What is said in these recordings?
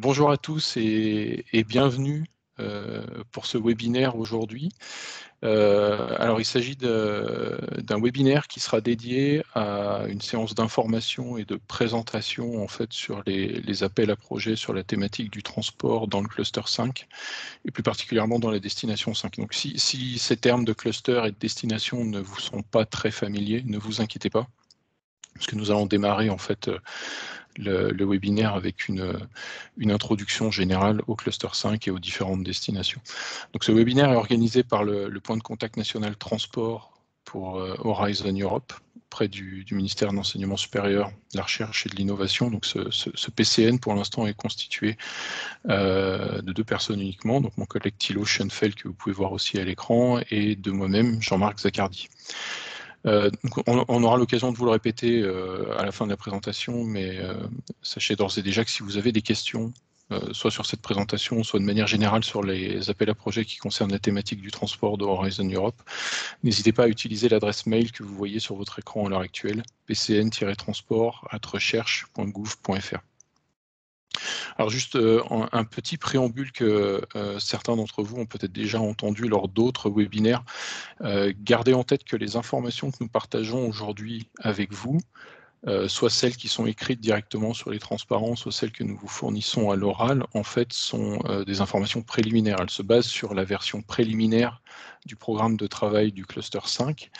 Bonjour à tous et bienvenue pour ce webinaire aujourd'hui. Alors il s'agit d'un webinaire qui sera dédié à une séance d'information et de présentation en fait sur les appels à projets sur la thématique du transport dans le cluster 5 et plus particulièrement dans la destination 5. Donc si ces termes de cluster et de destination ne vous sont pas très familiers, ne vous inquiétez pas, parce que nous allons démarrer en fait le webinaire avec une introduction générale au cluster 5 et aux différentes destinations. Donc ce webinaire est organisé par le point de contact national transport pour Horizon Europe, près du ministère de l'Enseignement supérieur, de la Recherche et de l'Innovation. Donc ce PCN pour l'instant est constitué de 2 personnes uniquement, donc mon collègue Thilo Schoenfeld que vous pouvez voir aussi à l'écran et de moi-même Jean-Marc Zaccardi. Donc on aura l'occasion de vous le répéter à la fin de la présentation, mais sachez d'ores et déjà que si vous avez des questions, soit sur cette présentation, soit de manière générale sur les appels à projets qui concernent la thématique du transport de Horizon Europe, n'hésitez pas à utiliser l'adresse mail que vous voyez sur votre écran à l'heure actuelle, pcn-transport@recherche.gouv.fr. Alors juste un petit préambule que certains d'entre vous ont peut-être déjà entendu lors d'autres webinaires. Gardez en tête que les informations que nous partageons aujourd'hui avec vous, soit celles qui sont écrites directement sur les transparents, soit celles que nous vous fournissons à l'oral, en fait, sont des informations préliminaires. Elles se basent sur la version préliminaire du programme de travail du cluster 5,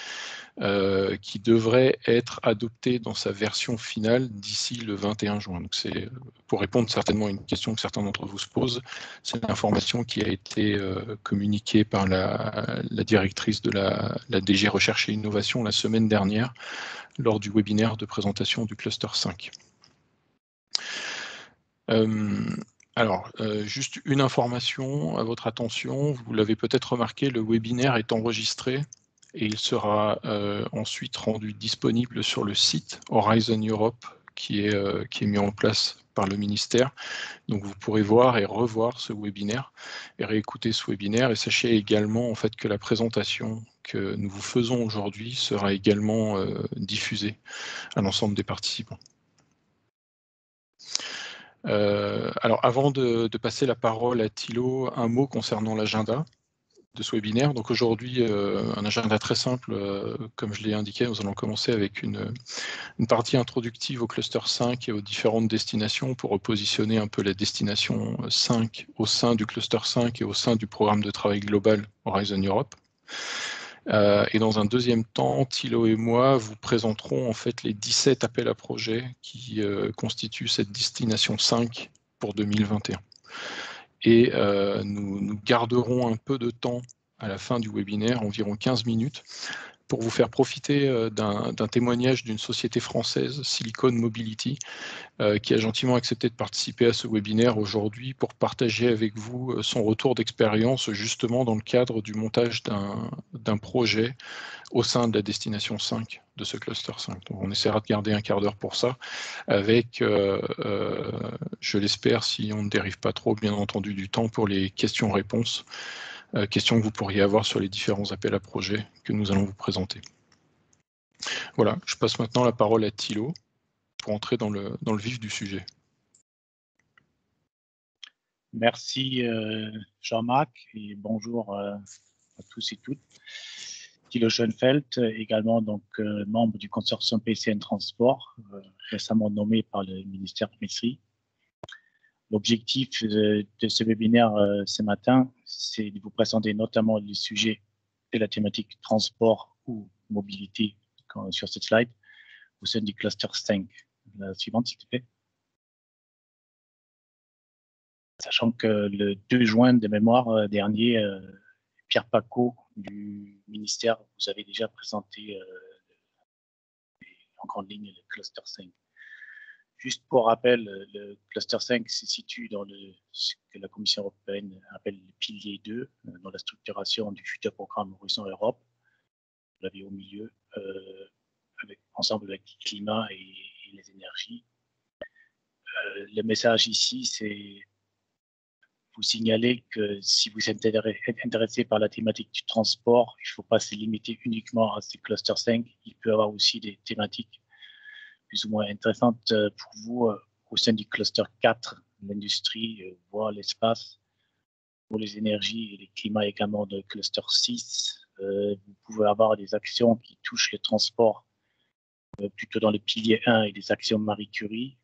qui devrait être adopté dans sa version finale d'ici le 21 juin. Donc c'est pour répondre certainement à une question que certains d'entre vous se posent, c'est l'information qui a été communiquée par la directrice de la DG Recherche et Innovation la semaine dernière lors du webinaire de présentation du cluster 5. Juste une information à votre attention, vous l'avez peut-être remarqué, le webinaire est enregistré et il sera ensuite rendu disponible sur le site Horizon Europe qui est mis en place par le ministère. Donc vous pourrez voir et revoir ce webinaire et réécouter ce webinaire. Et sachez également en fait que la présentation que nous vous faisons aujourd'hui sera également diffusée à l'ensemble des participants. Alors avant de passer la parole à Thilo, un mot concernant l'agenda de ce webinaire. Donc aujourd'hui, un agenda très simple, comme je l'ai indiqué, nous allons commencer avec une partie introductive au cluster 5 et aux différentes destinations pour repositionner un peu la destination 5 au sein du cluster 5 et au sein du programme de travail global Horizon Europe. Et dans un deuxième temps, Thilo et moi vous présenterons en fait les 17 appels à projets qui constituent cette destination 5 pour 2021. Et nous garderons un peu de temps à la fin du webinaire, environ 15 minutes, pour vous faire profiter d'un témoignage d'une société française, Silicon Mobility, qui a gentiment accepté de participer à ce webinaire aujourd'hui pour partager avec vous son retour d'expérience justement dans le cadre du montage d'un projet au sein de la destination 5 de ce cluster 5. Donc on essaiera de garder un quart d'heure pour ça, avec, je l'espère, si on ne dérive pas trop, bien entendu, du temps pour les questions-réponses, questions que vous pourriez avoir sur les différents appels à projets que nous allons vous présenter. Voilà, je passe maintenant la parole à Thilo pour entrer dans le vif du sujet. Merci Jean-Marc et bonjour à tous et toutes. Thilo Schoenfeld, également donc membre du consortium PCN Transport, récemment nommé par le ministère de Métrie. L'objectif de ce webinaire ce matin, c'est de vous présenter notamment les sujets de la thématique transport ou mobilité sur cette slide au sein du cluster 5. La suivante, s'il te plaît. Sachant que le 2 juin de mémoire dernier, Pierre Pacaud du ministère vous avait déjà présenté en grande ligne le cluster 5. Juste pour rappel, le cluster 5 se situe dans ce que la Commission européenne appelle le pilier 2, dans la structuration du futur programme Horizon Europe. Vous l'avez au milieu, ensemble avec le climat et les énergies. Le message ici, c'est vous signaler que si vous êtes intéressé par la thématique du transport, il ne faut pas se limiter uniquement à ce cluster 5. Il peut y avoir aussi des thématiques plus ou moins intéressantes pour vous au sein du cluster 4 l'industrie, voire l'espace. Pour les énergies et les climats également de cluster 6, vous pouvez avoir des actions qui touchent le transport plutôt dans le pilier 1 et des actions Marie Curie.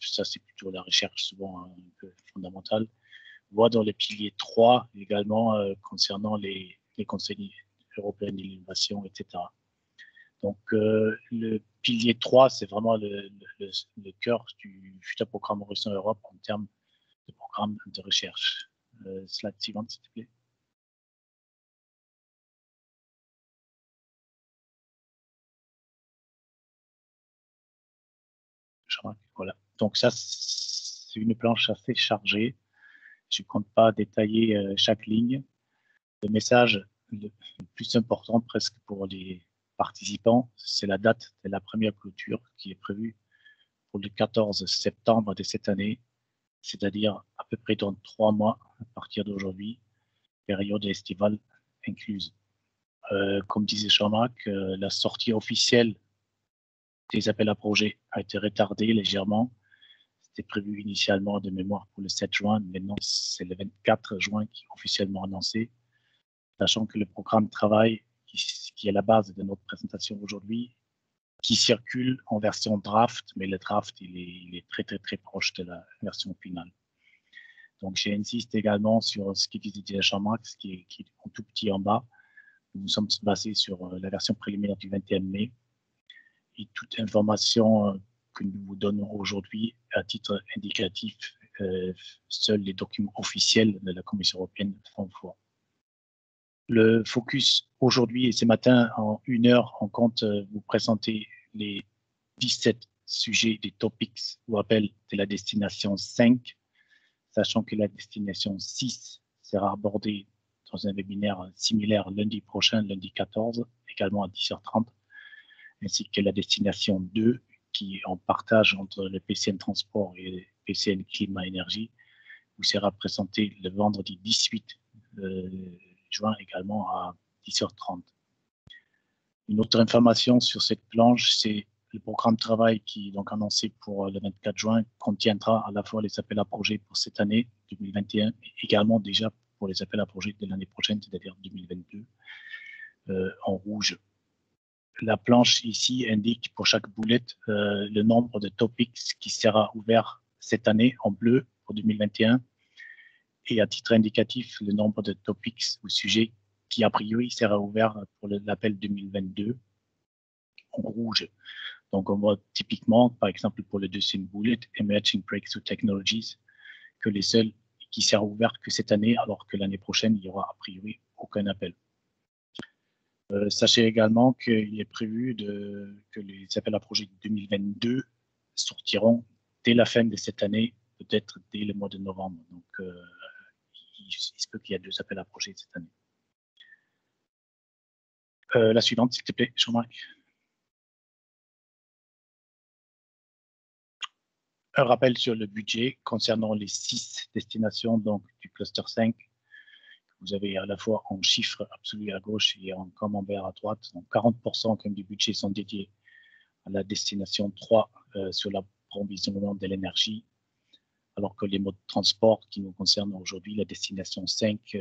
Ça, c'est plutôt la recherche souvent un peu fondamentale. Voire dans le pilier 3 également concernant les conseils européens d'innovation, etc. Donc, le pilier 3, c'est vraiment le cœur du futur programme Horizon Europe en termes de programme de recherche. Slide suivante, s'il te plaît. Voilà. Donc ça, c'est une planche assez chargée. Je ne compte pas détailler chaque ligne. Le message le plus important presque pour les participants, c'est la date de la première clôture qui est prévue pour le 14 septembre de cette année, c'est-à-dire à peu près dans 3 mois à partir d'aujourd'hui, période estivale incluse. Comme disait Jean-Marc, la sortie officielle des appels à projets a été retardée légèrement. C'était prévu initialement de mémoire pour le 7 juin, maintenant c'est le 24 juin qui est officiellement annoncé, sachant que le programme de travail qui est la base de notre présentation aujourd'hui, qui circule en version draft, mais le draft il est très très proche de la version finale. Donc j'insiste également sur ce qui disait Jean-Marc, qui est un tout petit en bas. Nous sommes basés sur la version préliminaire du 21 mai et toute information que nous vous donnons aujourd'hui à titre indicatif, seuls les documents officiels de la Commission européenne font foi. Le focus aujourd'hui et ce matin en 1 heure, on compte vous présenter les 17 sujets des topics ou appels de la destination 5, sachant que la destination 6 sera abordée dans un webinaire similaire lundi prochain, lundi 14, également à 10h30, ainsi que la destination 2 qui est en partage entre le PCN Transport et le PCN Climat Énergie, vous sera présenté le vendredi 18 juin également à 10h30. Une autre information sur cette planche, c'est le programme de travail qui est donc annoncé pour le 24 juin contiendra à la fois les appels à projets pour cette année 2021 et également déjà pour les appels à projets de l'année prochaine, c'est-à-dire 2022, en rouge. La planche ici indique pour chaque boulette le nombre de topics qui sera ouvert cette année en bleu pour 2021 et à titre indicatif le nombre de topics ou sujets qui a priori sera ouvert pour l'appel 2022 en rouge. Donc on voit typiquement, par exemple pour le deuxième bullet, Emerging Breakthrough Technologies, que les seuls qui seront ouverts que cette année, alors que l'année prochaine, il n'y aura a priori aucun appel. Sachez également qu'il est prévu que les appels à projets 2022 sortiront dès la fin de cette année, peut-être dès le mois de novembre. Donc, il se peut qu'il y ait 2 appels à projets cette année. La suivante, s'il te plaît, Jean-Marc. Un rappel sur le budget concernant les 6 destinations donc, du cluster 5. Vous avez à la fois en chiffres absolus à gauche et en camembert à droite. Donc 40% comme du budget sont dédiés à la destination 3 sur l'approvisionnement de l'énergie, alors que les modes de transport qui nous concernent aujourd'hui, la destination 5,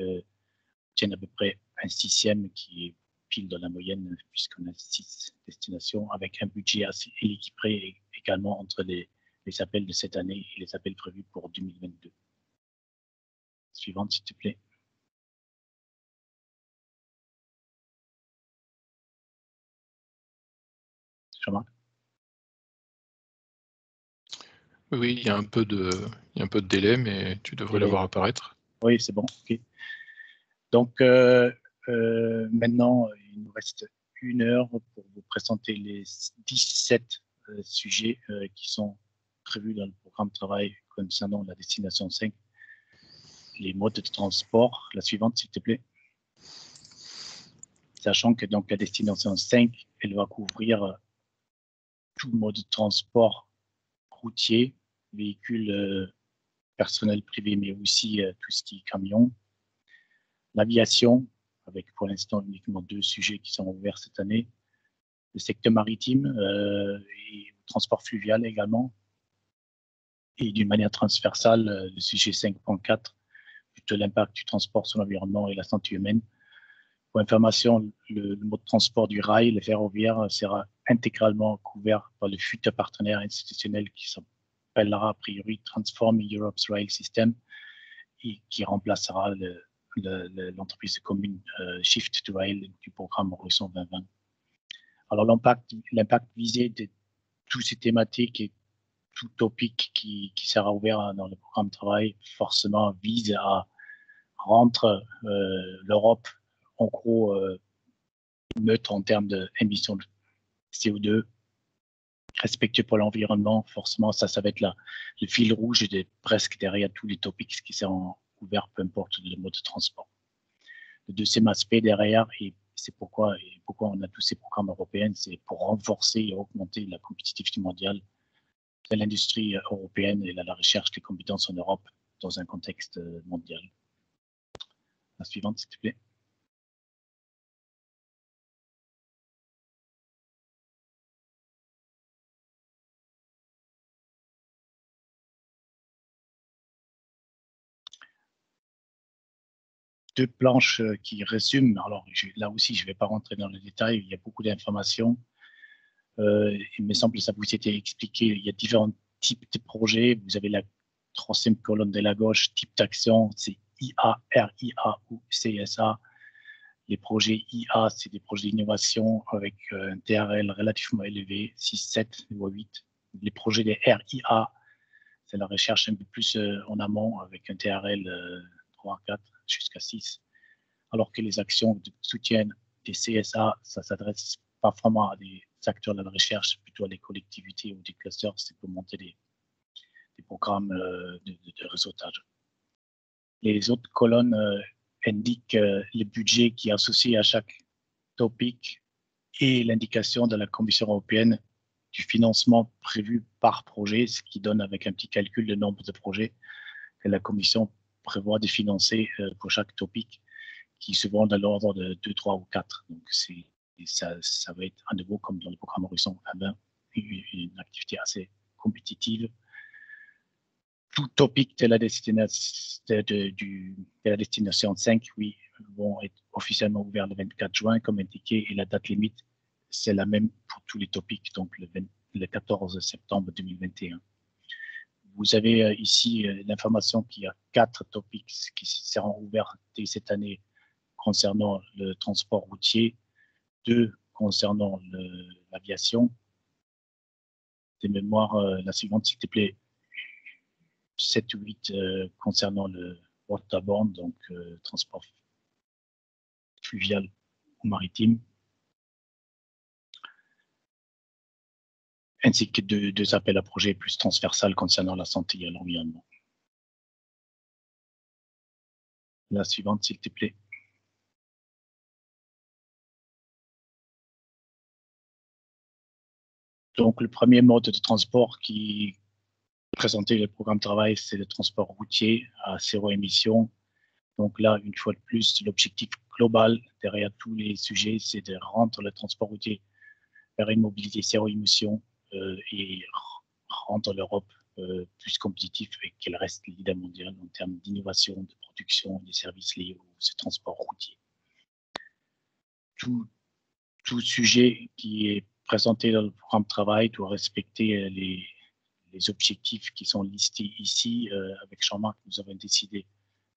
tiennent à peu près un 6e qui est pile dans la moyenne puisqu'on a 6 destinations avec un budget assez équilibré également entre les appels de cette année et les appels prévus pour 2022. Suivante, s'il te plaît. Jean-Marc. Oui, il y a un peu de délai, mais tu devrais la voir apparaître. Oui, c'est bon. Okay. Donc, maintenant, il nous reste 1 heure pour vous présenter les 17 sujets qui sont prévus dans le programme de travail concernant la destination 5. Les modes de transport. La suivante, s'il te plaît. Sachant que donc la destination 5, elle va couvrir tout mode de transport routier, véhicules personnels privés, mais aussi tout ce qui est camion. L'aviation, avec pour l'instant uniquement 2 sujets qui sont ouverts cette année. Le secteur maritime et le transport fluvial également. Et d'une manière transversale, le sujet 5.4, plutôt l'impact du transport sur l'environnement et la santé humaine. Pour information, le mode de transport du rail, le ferroviaire, sera intégralement couvert par le futur partenaire institutionnel qui s'appellera a priori Transforming Europe's Rail System et qui remplacera l'entreprise commune Shift to Rail du programme Horizon 2020. Alors l'impact visé de toutes ces thématiques et tout topic qui sera ouvert dans le programme de travail forcément vise à rendre l'Europe en gros neutre en termes d'émissions de CO2, respectueux pour l'environnement. Forcément, ça va être le fil rouge presque derrière tous les topics qui seront ouverts, peu importe le mode de transport. Le deuxième aspect derrière, et c'est pourquoi on a tous ces programmes européens, c'est pour renforcer et augmenter la compétitivité mondiale de l'industrie européenne et la recherche des compétences en Europe dans un contexte mondial. La suivante, s'il te plaît. Deux planches qui résument. Alors là aussi, je ne vais pas rentrer dans le détail, il y a beaucoup d'informations. Il me semble que ça vous a été expliqué, il y a différents types de projets. Vous avez la troisième colonne de la gauche, type d'action, c'est IA, RIA ou CSA. Les projets IA, c'est des projets d'innovation avec un TRL relativement élevé, 6, 7 ou 8. Les projets des RIA, c'est la recherche un peu plus en amont avec un TRL 3, 4 jusqu'à 6. Alors que les actions de soutien des CSA, ça s'adresse pas vraiment à des acteurs de la recherche, plutôt à des collectivités ou des clusters, c'est pour monter des programmes de réseautage. Les autres colonnes indiquent le budget qui est associé à chaque topic et l'indication de la Commission européenne du financement prévu par projet, ce qui donne avec un petit calcul le nombre de projets que la Commission prévoit de financer pour chaque topic, qui se vont dans l'ordre de 2, 3 ou 4. Donc ça va être à nouveau comme dans le programme Horizon 2020, une activité assez compétitive. Tout topic de la destination 5, oui, vont être officiellement ouverts le 24 juin, comme indiqué, et la date limite, c'est la même pour tous les topics, donc le 14 septembre 2021. Vous avez ici l'information qu'il y a 4 topics qui seront ouverts dès cette année concernant le transport routier, 2 concernant l'aviation. De mémoire, la suivante, s'il te plaît. 7 ou 8 concernant le waterborne, donc transport fluvial ou maritime, ainsi que 2 appels à projets plus transversales concernant la santé et l'environnement. La suivante, s'il te plaît. Donc, le premier mode de transport qui présentait le programme de travail, c'est le transport routier à zéro émission. Donc là, une fois de plus, l'objectif global derrière tous les sujets, c'est de rendre le transport routier vers une mobilité zéro émission et rendre l'Europe plus compétitive et qu'elle reste leader mondial en termes d'innovation, de production des services liés au transport routier. Tout sujet qui est présenté dans le programme de travail doit respecter les objectifs qui sont listés ici. Avec Jean-Marc, nous avons décidé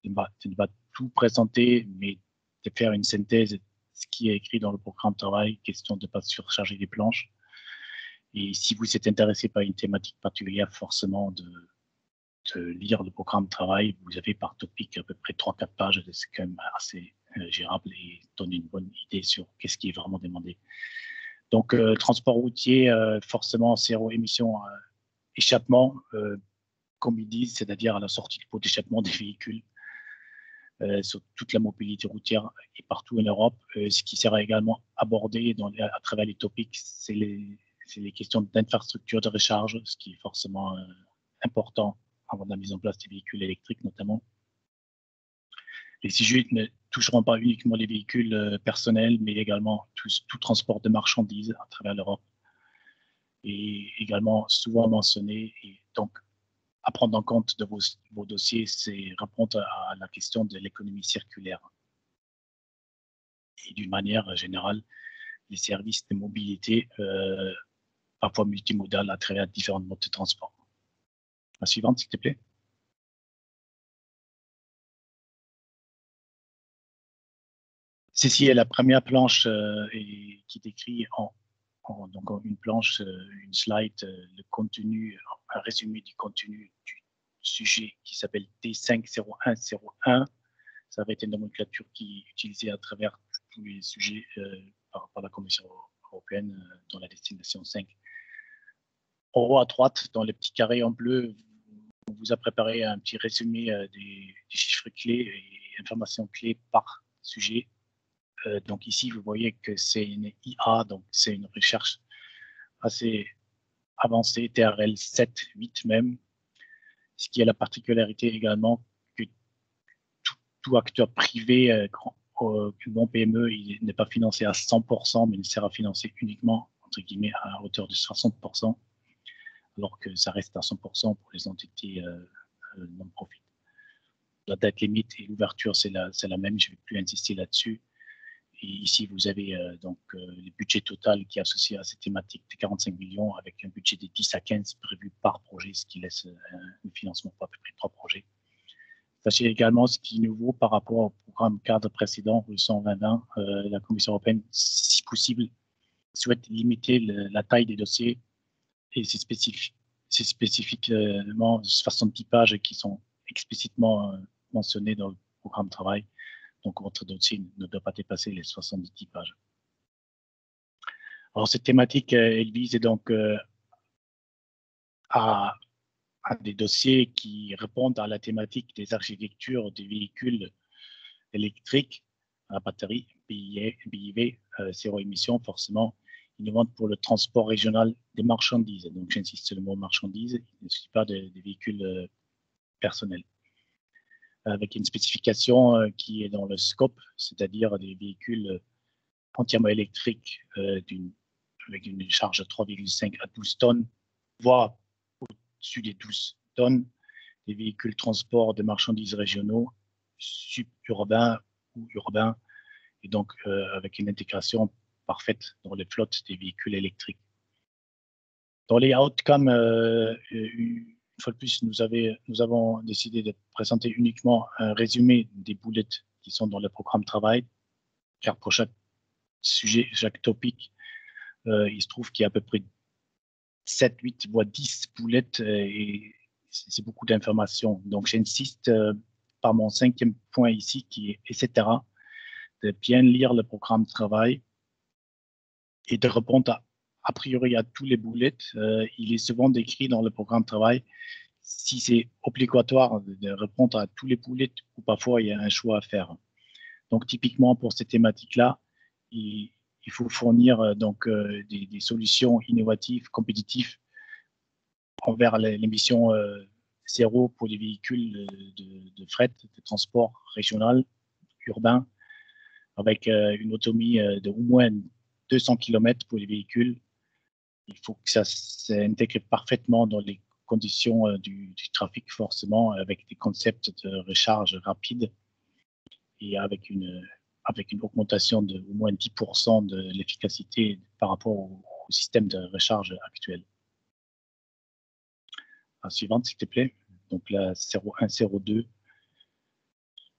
de ne pas tout présenter, mais de faire une synthèse de ce qui est écrit dans le programme de travail, question de ne pas surcharger les planches. Et si vous êtes intéressé par une thématique particulière, forcément de lire le programme de travail. Vous avez par topic à peu près 3-4 pages, c'est quand même assez gérable et donne une bonne idée sur qu'est-ce qui est vraiment demandé. Donc, transport routier, forcément, zéro émission échappement, comme ils disent, c'est-à-dire à la sortie du pot d'échappement des véhicules sur toute la mobilité routière et partout en Europe. Ce qui sera également abordé à travers les topics, c'est les questions d'infrastructure de recharge, ce qui est forcément important avant la mise en place des véhicules électriques notamment. Les sujets ne toucheront pas uniquement les véhicules personnels, mais également tout transport de marchandises à travers l'Europe. Et également souvent mentionné, et donc à prendre en compte de vos dossiers, c'est répondre à la question de l'économie circulaire. Et d'une manière générale, les services de mobilité, parfois multimodales, à travers différents modes de transport. La suivante, s'il te plaît. Ceci est la première planche qui décrit donc une planche, une slide, le contenu, un résumé du contenu du sujet qui s'appelle T50101. Ça va être une nomenclature qui est utilisée à travers tous les sujets par la Commission européenne dans la destination 5. En haut à droite, dans les petits carrés en bleu, on vous a préparé un petit résumé des chiffres clés et informations clés par sujet. Donc ici, vous voyez que c'est une IA, donc c'est une recherche assez avancée, TRL 7, 8 même, ce qui a la particularité également que tout acteur privé, non PME, il n'est pas financé à 100%, mais il sera financé uniquement, entre guillemets, à hauteur de 60%, alors que ça reste à 100% pour les entités non-profit. La date limite et l'ouverture, c'est la même, je ne vais plus insister là-dessus. Et ici, vous avez donc le budget total qui est associé à cette thématique de 45 millions avec un budget de 10 à 15 prévu par projet, ce qui laisse un financement pour à peu près 3 projets. Sachez également ce qui est nouveau par rapport au programme cadre précédent, Horizon 2020, la Commission européenne, si possible, souhaite limiter la taille des dossiers et c'est spécifiquement 70 pages qui sont explicitement mentionnées dans le programme de travail. Donc, votre dossier ne doit pas dépasser les 70 pages. Alors, cette thématique, elle vise donc à des dossiers qui répondent à la thématique des architectures des véhicules électriques à batterie, BIV, zéro émission, forcément, innovantes pour le transport régional des marchandises. Donc, j'insiste sur le mot marchandises, il ne s'agit pas des véhicules personnels. Avec une spécification qui est dans le scope, c'est-à-dire des véhicules entièrement électriques avec une charge de 3,5 à 12 tonnes, voire au-dessus des 12 tonnes, des véhicules transport de marchandises régionaux, suburbains ou urbains, et donc avec une intégration parfaite dans les flottes des véhicules électriques. Dans les outcomes, une fois de plus, nous avons décidé de présenter uniquement un résumé des bullets qui sont dans le programme de travail, car pour chaque sujet, chaque topic, il se trouve qu'il y a à peu près 7, 8, voire 10 bullets et c'est beaucoup d'informations. Donc, j'insiste par mon 5e point ici, qui est etc., de bien lire le programme de travail et de répondre a priori à tous les bullets. Il est souvent décrit dans le programme de travail si c'est obligatoire de répondre à tous les bullets ou parfois il y a un choix à faire. Donc, typiquement, pour ces thématiques-là, il faut fournir donc des solutions innovatives, compétitives envers l'émission zéro pour les véhicules de fret, de transport régional, urbain, avec une autonomie de au moins 200 km pour les véhicules. Il faut que ça s'intègre parfaitement dans les conditions du trafic, forcément, avec des concepts de recharge rapide et avec une augmentation de au moins 10% de l'efficacité par rapport au système de recharge actuel. La suivante, s'il te plaît. Donc la 0102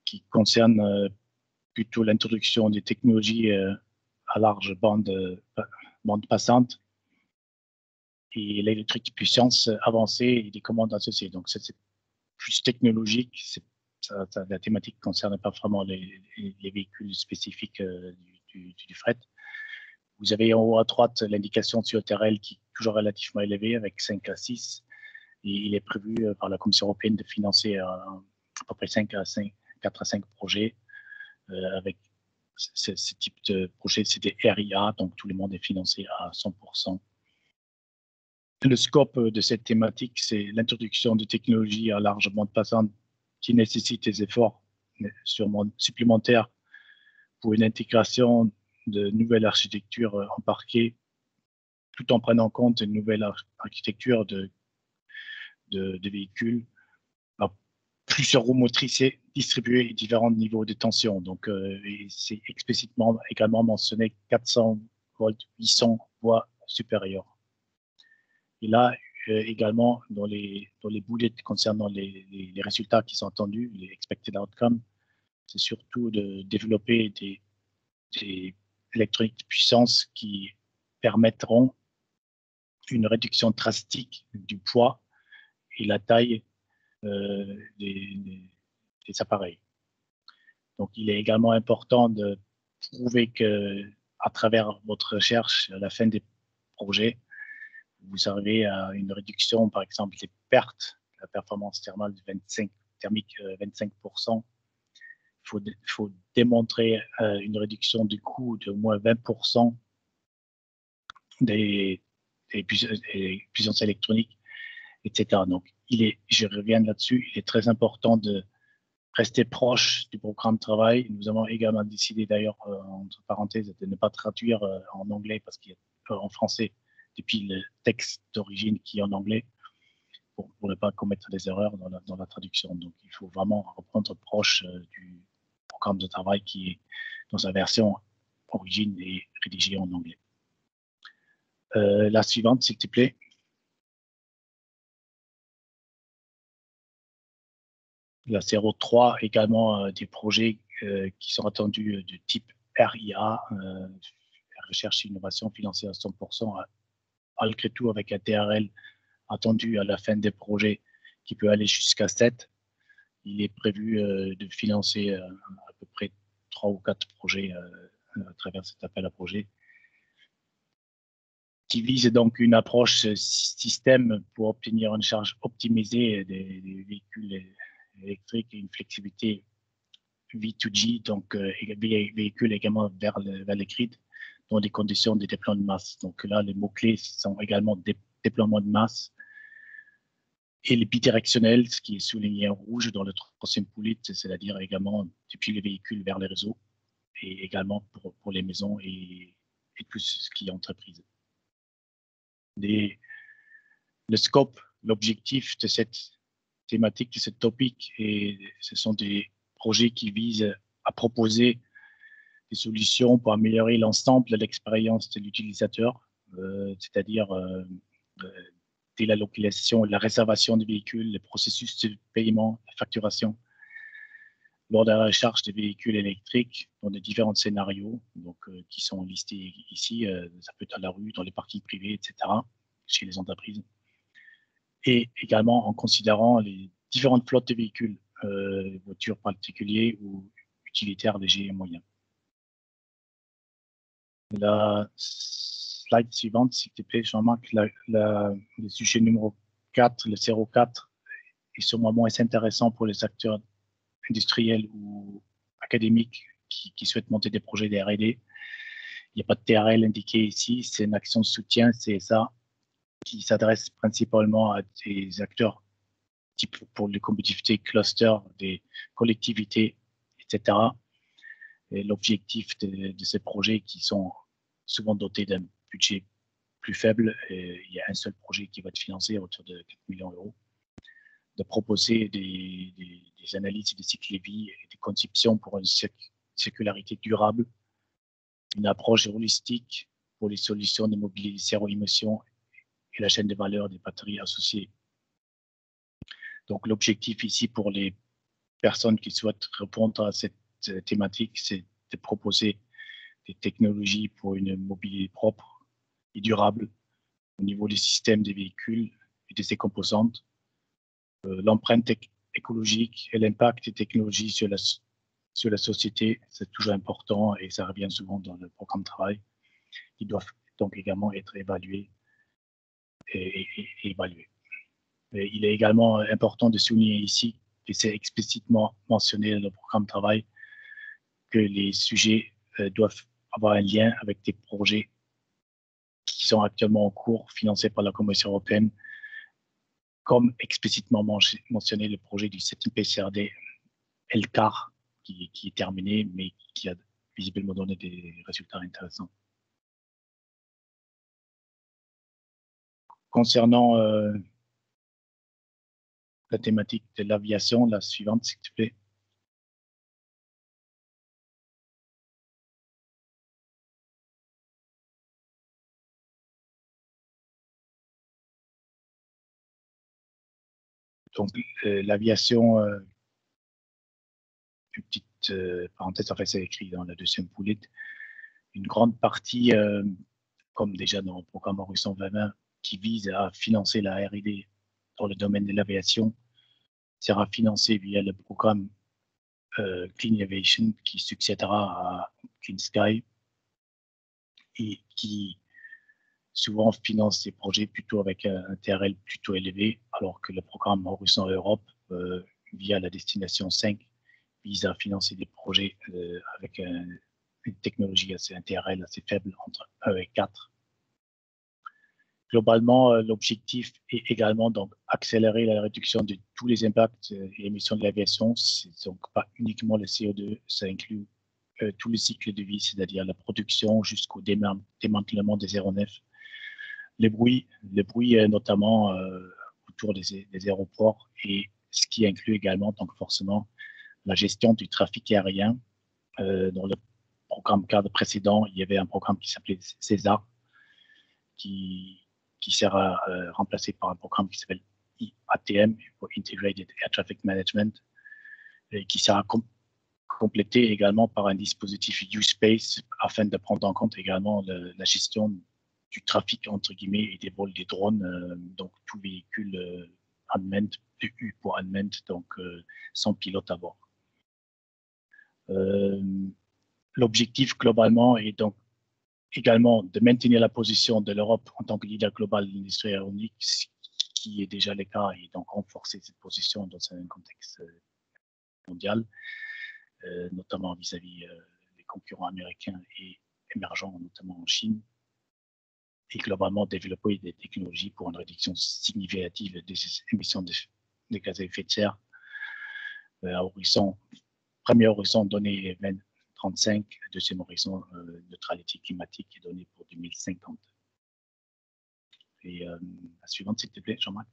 qui concerne plutôt l'introduction des technologies à large bande passante et l'électrique puissance avancée et des commandes associées. Donc c'est plus technologique. La thématique ne concerne pas vraiment les véhicules spécifiques du fret. Vous avez en haut à droite l'indication sur TRL qui est toujours relativement élevée avec 5 à 6. Et il est prévu par la Commission européenne de financer à peu près 4 à 5 projets avec ce type de projet. C'est des RIA, donc tout le monde est financé à 100%. Le scope de cette thématique, c'est l'introduction de technologies à large bande passante qui nécessitent des efforts supplémentaires pour une intégration de nouvelles architectures embarquées, tout en prenant en compte une nouvelle architecture de de véhicules, plusieurs roues motrices distribuées et différents niveaux de tension. Donc, c'est explicitement également mentionné 400 volts, 800 voies supérieures. Et là, également, dans les bullets concernant les résultats qui sont attendus, les expected outcomes, c'est surtout de développer des électroniques de puissance qui permettront une réduction drastique du poids et la taille des appareils. Donc, il est également important de prouver que, à thermale votre recherche, à la fin des projets, vous arrivez à une réduction, par exemple, des pertes, la performance thermale de 25%. Il faut démontrer une réduction du coût de moins 20% des puissances électroniques, etc. Donc, je reviens là-dessus, il est très important de rester proche du programme de travail. Nous avons également décidé, d'ailleurs, entre parenthèses, de ne pas traduire en anglais parce qu'il y a en français depuis le texte d'origine qui est en anglais pour ne pas commettre des erreurs dans la traduction. Donc, il faut vraiment reprendre proche du programme de travail qui est dans sa version origine et rédigée en anglais. La suivante, s'il te plaît. La 03, également des projets qui sont attendus de type RIA, recherche et innovation financée à 100%, malgré tout avec un TRL attendu à la fin des projets qui peut aller jusqu'à 7. Il est prévu de financer à peu près 3 ou 4 projets à travers cet appel à projets, qui vise donc une approche système pour obtenir une charge optimisée des véhicules électriques et une flexibilité V2G, donc véhicules également vers les grids dans des conditions de déploiement de masse. Donc là, les mots-clés sont également déploiement de masse et les bidirectionnels, ce qui est souligné en rouge dans le troisième bullet, c'est-à-dire également depuis les véhicules vers les réseaux et également pour les maisons et tout ce qui est entreprise. Le scope, l'objectif de cette thématique, de cette topic, et ce sont des projets qui visent à proposer des solutions pour améliorer l'ensemble de l'expérience de l'utilisateur, c'est-à-dire dès la localisation, la réservation des véhicules, les processus de paiement, la facturation, lors de la recharge des véhicules électriques dans de différents scénarios, donc, qui sont listés ici. Ça peut être à la rue, dans les parkings privés, etc., chez les entreprises. Et également en considérant les différentes flottes de véhicules, voitures particuliers ou utilitaires légers et moyens. La slide suivante, s'il te plaît, Jean-Marc, le sujet numéro 4, le 04, est sûrement assez intéressant pour les acteurs industriels ou académiques qui souhaitent monter des projets de R&D. Il n'y a pas de TRL indiqué ici, c'est une action de soutien CSA qui s'adresse principalement à des acteurs type pour les compétitivités cluster, des collectivités, etc. Et l'objectif de ces projets qui sont souvent dotés d'un budget plus faible, et il y a un seul projet qui va être financé autour de 4 millions d'euros, de proposer des analyses de cycle de vie et des conceptions pour une circularité durable, une approche holistique pour les solutions de mobilité zéro-émission et la chaîne de valeur des batteries associées. Donc, l'objectif ici pour les personnes qui souhaitent répondre à cette thématique, c'est de proposer des technologies pour une mobilité propre et durable au niveau des systèmes des véhicules et de ses composantes. L'empreinte écologique et l'impact des technologies sur la société, c'est toujours important et ça revient souvent dans le programme de travail. Ils doivent donc également être évalués et évalués. Et il est également important de souligner ici, et c'est explicitement mentionné dans le programme de travail, que les sujets doivent avoir un lien avec des projets qui sont actuellement en cours, financés par la Commission européenne, comme explicitement mentionné le projet du 7e PCRD LCAR, qui est terminé, mais qui a visiblement donné des résultats intéressants. Concernant la thématique de l'aviation, la suivante, s'il te plaît. Donc, l'aviation, une petite parenthèse, en fait, c'est écrit dans la deuxième bullet. Une grande partie, comme déjà dans le programme Horizon 2020, qui vise à financer la R&D dans le domaine de l'aviation, sera financée via le programme Clean Aviation qui succédera à Clean Sky et qui souvent finance des projets plutôt avec un TRL plutôt élevé, alors que le programme Horizon Europe, via la destination 5, vise à financer des projets avec une technologie un TRL assez faible, entre 1 et 4. Globalement, l'objectif est également donc accélérer la réduction de tous les impacts et émissions de l'aviation. C'est donc pas uniquement le CO2, ça inclut tout le cycle de vie, c'est-à-dire la production jusqu'au démantèlement des aéronefs. Les bruits notamment autour des aéroports et ce qui inclut également donc forcément la gestion du trafic aérien. Dans le programme cadre précédent, il y avait un programme qui s'appelait César, qui sera remplacé par un programme qui s'appelle IATM, pour Integrated Air Traffic Management, et qui sera complété également par un dispositif U-Space afin de prendre en compte également la gestion du trafic entre guillemets et des vols des drones, donc tout véhicule unmanned, EU pour unmanned, donc sans pilote à bord. L'objectif globalement est donc également de maintenir la position de l'Europe en tant que leader global de l'industrie aéronautique, qui est déjà le cas, et donc renforcer cette position dans un contexte mondial, notamment vis-à-vis des concurrents américains et émergents, notamment en Chine, et globalement développer des technologies pour une réduction significative des émissions de gaz à effet de serre. Premier horizon donné 2035, deuxième horizon neutralité climatique est donné pour 2050. Et la suivante, s'il te plaît, Jean-Marc.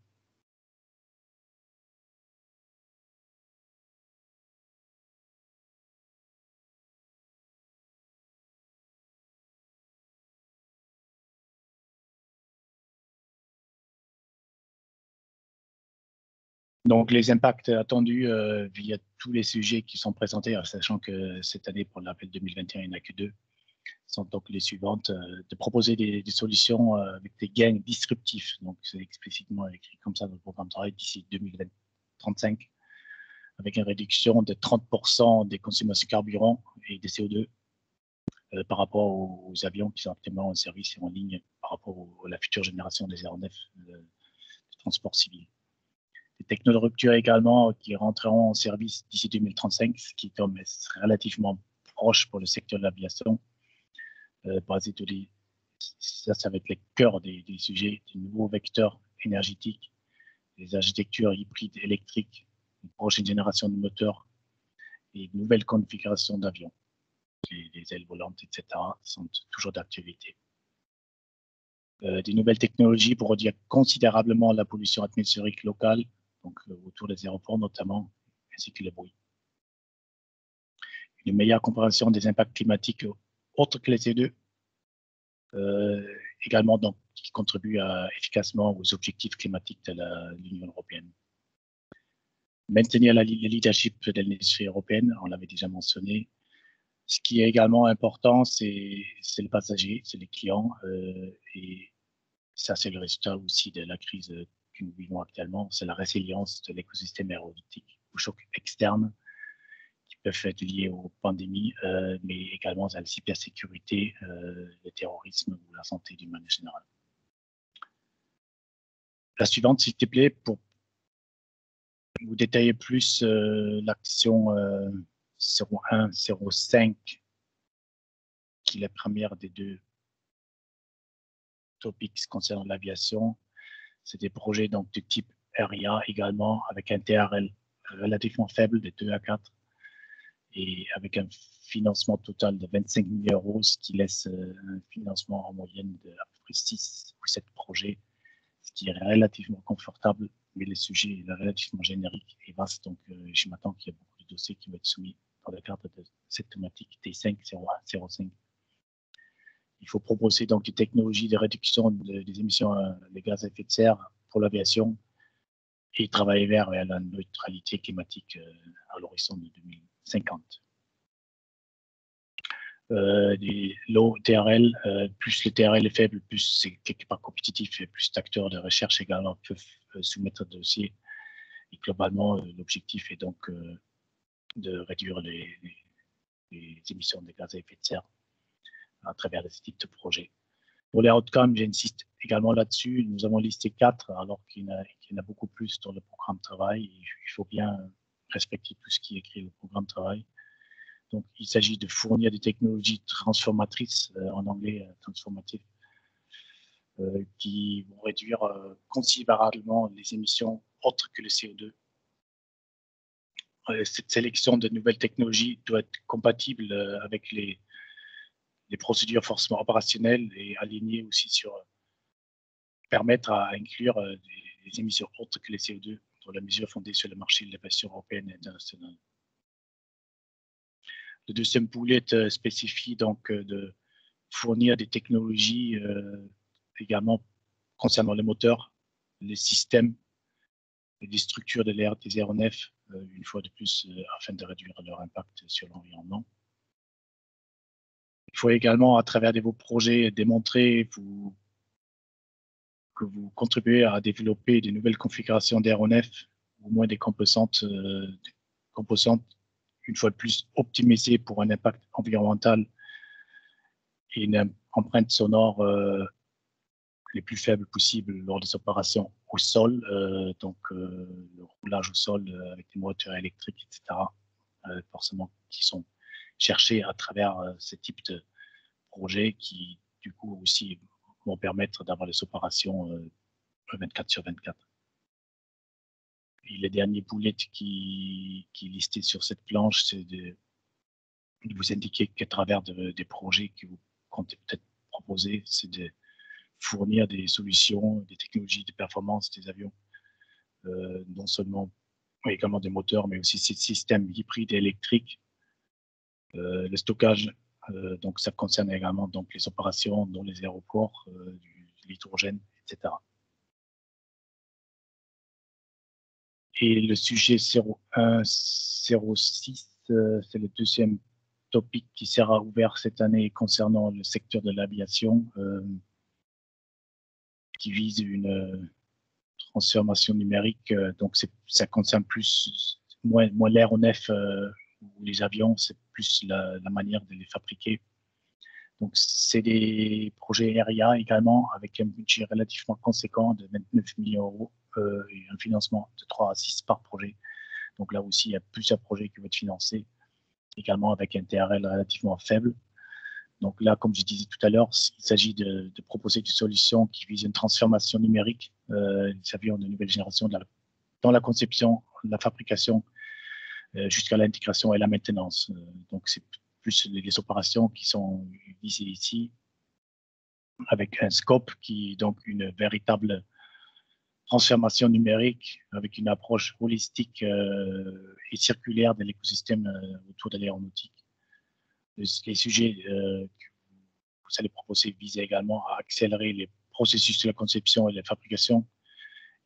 Donc, les impacts attendus via tous les sujets qui sont présentés, sachant que cette année, pour l'appel 2021, il n'y en a que 2, sont donc les suivantes, de proposer des solutions avec des gains disruptifs. Donc, c'est explicitement écrit comme ça dans le programme de travail d'ici 2035, avec une réduction de 30% des consommations de carburant et des CO2 par rapport aux avions qui sont actuellement en service et en ligne par rapport à la future génération des aéronefs de transport civil. Des technos de rupture également qui rentreront en service d'ici 2035, ce qui est relativement proche pour le secteur de l'aviation. Basé sur ça va être le cœur des sujets, des nouveaux vecteurs énergétiques, des architectures hybrides électriques, une prochaine génération de moteurs et une nouvelle configuration d'avions. Les ailes volantes, etc., sont toujours d'actualité. Des nouvelles technologies pour réduire considérablement la pollution atmosphérique locale, donc autour des aéroports notamment, ainsi que le bruit. Une meilleure compréhension des impacts climatiques autres que les CO2, également donc, qui contribuent efficacement aux objectifs climatiques de l'Union européenne. Maintenir le leadership de l'industrie européenne, on l'avait déjà mentionné. Ce qui est également important, c'est le passager, c'est les clients, et ça, c'est le résultat aussi de la crise que nous vivons actuellement, c'est la résilience de l'écosystème aéronautique aux chocs externes qui peuvent être liés aux pandémies, mais également à la cybersécurité, le terrorisme ou la santé d'une manière générale. La suivante, s'il te plaît, pour vous détailler plus l'action 01-05, qui est la première des 2 topics concernant l'aviation. C'est des projets donc de type RIA également, avec un TRL relativement faible de 2 à 4 et avec un financement total de 25 000 €, ce qui laisse un financement en moyenne de à peu près 6 ou 7 projets, ce qui est relativement confortable mais le sujet est relativement générique et vaste, donc je m'attends qu'il y ait beaucoup de dossiers qui vont être soumis dans le cadre de cette thématique T5 01 05. Il faut proposer donc des technologies de réduction des émissions de gaz à effet de serre pour l'aviation et travailler vers la neutralité climatique à l'horizon de 2050. L'eau TRL, plus le TRL est faible, plus c'est quelque part compétitif et plus d'acteurs de recherche également peuvent soumettre un dossier. Et globalement, l'objectif est donc de réduire les émissions de gaz à effet de serre à travers ce type de projet. Pour les outcomes, j'insiste également là-dessus. Nous avons listé 4, alors qu'il y en a beaucoup plus dans le programme de travail. Il faut bien respecter tout ce qui est écrit dans le programme de travail. Donc, il s'agit de fournir des technologies transformatrices, en anglais transformative, qui vont réduire considérablement les émissions autres que le CO2. Cette sélection de nouvelles technologies doit être compatible avec les procédures forcément opérationnelles et alignées aussi sur permettre à inclure des émissions autres que les CO2 dans la mesure fondée sur le marché de l'aviation européenne et internationale. Le deuxième bullet spécifie donc de fournir des technologies également concernant les moteurs, les systèmes et les structures des aéronefs, une fois de plus, afin de réduire leur impact sur l'environnement. Il faut également, à travers vos projets, démontrer que vous contribuez à développer de nouvelles configurations d'aéronefs, au moins des composantes, une fois de plus, optimisées pour un impact environnemental et une empreinte sonore les plus faibles possibles lors des opérations au sol, donc le roulage au sol avec des moteurs électriques, etc., forcément qui sont cherchés à travers ce type de projets qui, du coup, aussi vont permettre d'avoir des opérations 24 sur 24. Et le dernier bullet qui est listé sur cette planche, c'est de vous indiquer qu'à travers des projets que vous comptez peut-être proposer, c'est de fournir des solutions, des technologies de performance des avions, non seulement également des moteurs, mais aussi ces systèmes hybrides et électriques, le stockage. Donc, ça concerne également donc, les opérations dans les aéroports, de l'hydrogène, etc. Et le sujet 01-06, c'est le deuxième topic qui sera ouvert cette année concernant le secteur de l'aviation, qui vise une transformation numérique. Donc, ça concerne moins l'aéronef ou les avions, c'est plus la manière de les fabriquer. Donc, c'est des projets aériens également avec un budget relativement conséquent de 29 millions d'euros et un financement de 3 à 6 par projet. Donc là aussi, il y a plusieurs projets qui vont être financés, également avec un TRL relativement faible. Donc là, comme je disais tout à l'heure, il s'agit de proposer des solutions qui visent une transformation numérique des avions de nouvelle génération dans la conception, la fabrication, jusqu'à l'intégration et la maintenance. Donc c'est plus les opérations qui sont visées ici, avec un scope qui est donc une véritable transformation numérique avec une approche holistique et circulaire de l'écosystème autour de l'aéronautique. Les sujets que vous allez proposer visent également à accélérer les processus de la conception et de la fabrication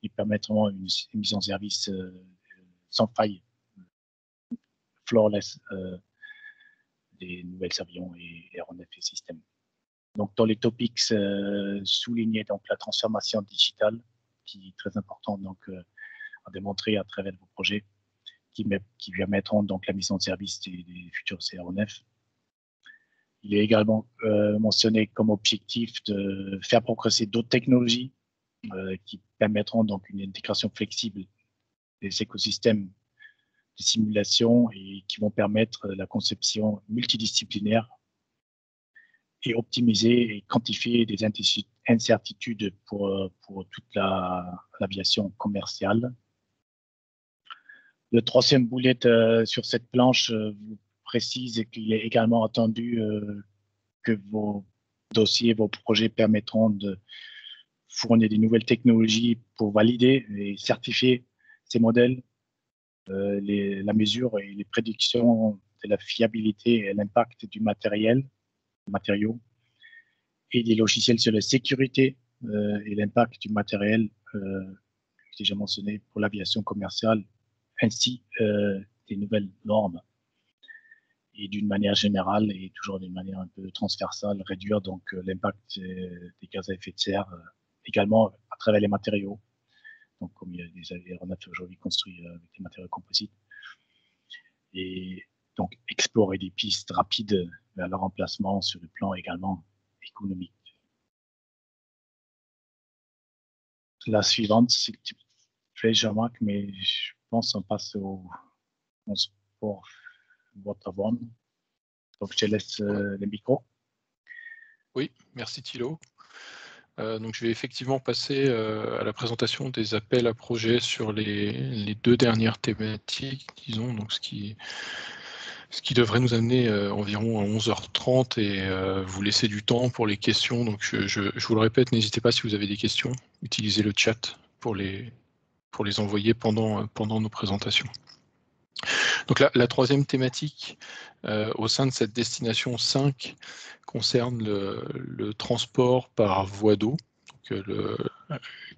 et permettront une mise en service sans faille, flawless, des nouvelles avions et aéronefs et systèmes. Donc, dans les topics soulignés, donc la transformation digitale, qui est très importante donc, à démontrer à travers vos projets, qui permettront donc la mise en service des futurs aéronefs. Il est également mentionné comme objectif de faire progresser d'autres technologies qui permettront donc une intégration flexible des écosystèmes de simulation et qui vont permettre la conception multidisciplinaire et optimiser et quantifier des incertitudes pour toute l'aviation commerciale. Le troisième bullet sur cette planche vous précise qu'il est également attendu que vos dossiers, vos projets permettront de fournir des nouvelles technologies pour valider et certifier ces modèles, la mesure et les prédictions de la fiabilité et l'impact du matériaux, et des logiciels sur la sécurité et l'impact du matériel, déjà mentionné pour l'aviation commerciale, ainsi des nouvelles normes. Et d'une manière générale et toujours d'une manière un peu transversale, réduire donc l'impact des gaz à effet de serre également à travers les matériaux. Donc, comme il y a des aéronefs aujourd'hui construits avec des matériaux composites. Et donc, explorer des pistes rapides vers leur remplacement sur le plan également économique. La suivante, s'il te plaît, Jean-Marc, mais je pense qu'on passe au sport waterborne. Donc, je te laisse le micro. Oui, merci Thilo. Donc je vais effectivement passer à la présentation des appels à projets sur les 2 dernières thématiques, disons, donc ce qui devrait nous amener environ à 11h30 et vous laisser du temps pour les questions. Donc je vous le répète, n'hésitez pas si vous avez des questions, utilisez le chat pour les envoyer pendant nos présentations. Donc la 3e thématique au sein de cette destination 5 concerne le transport par voie d'eau,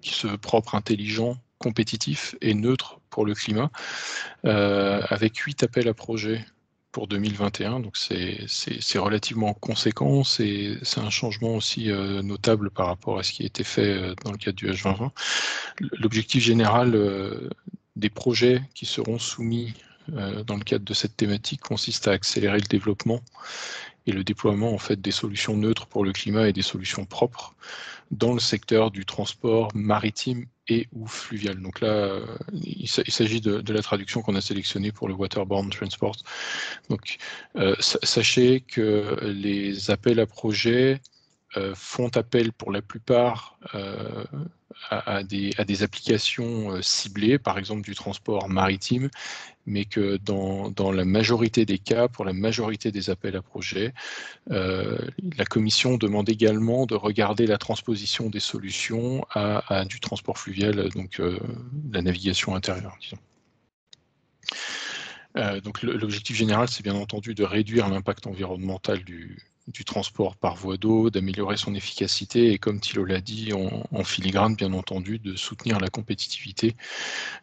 qui se veut propre, intelligent, compétitif et neutre pour le climat, avec 8 appels à projets pour 2021. Donc c'est relativement conséquent, c'est un changement aussi notable par rapport à ce qui a été fait dans le cadre du H2020. L'objectif général des projets qui seront soumis dans le cadre de cette thématique consiste à accélérer le développement et le déploiement en fait des solutions neutres pour le climat et des solutions propres dans le secteur du transport maritime et ou fluvial. Donc là, il s'agit de la traduction qu'on a sélectionnée pour le Waterborne Transport. Donc sachez que les appels à projets font appel pour la plupart à des applications ciblées, par exemple du transport maritime, mais que dans la majorité des cas, pour la majorité des appels à projets, la Commission demande également de regarder la transposition des solutions à du transport fluvial, donc la navigation intérieure, disons. Donc l'objectif général, c'est bien entendu de réduire l'impact environnemental du transport par voie d'eau, d'améliorer son efficacité et, comme Thilo l'a dit, en filigrane, bien entendu, de soutenir la compétitivité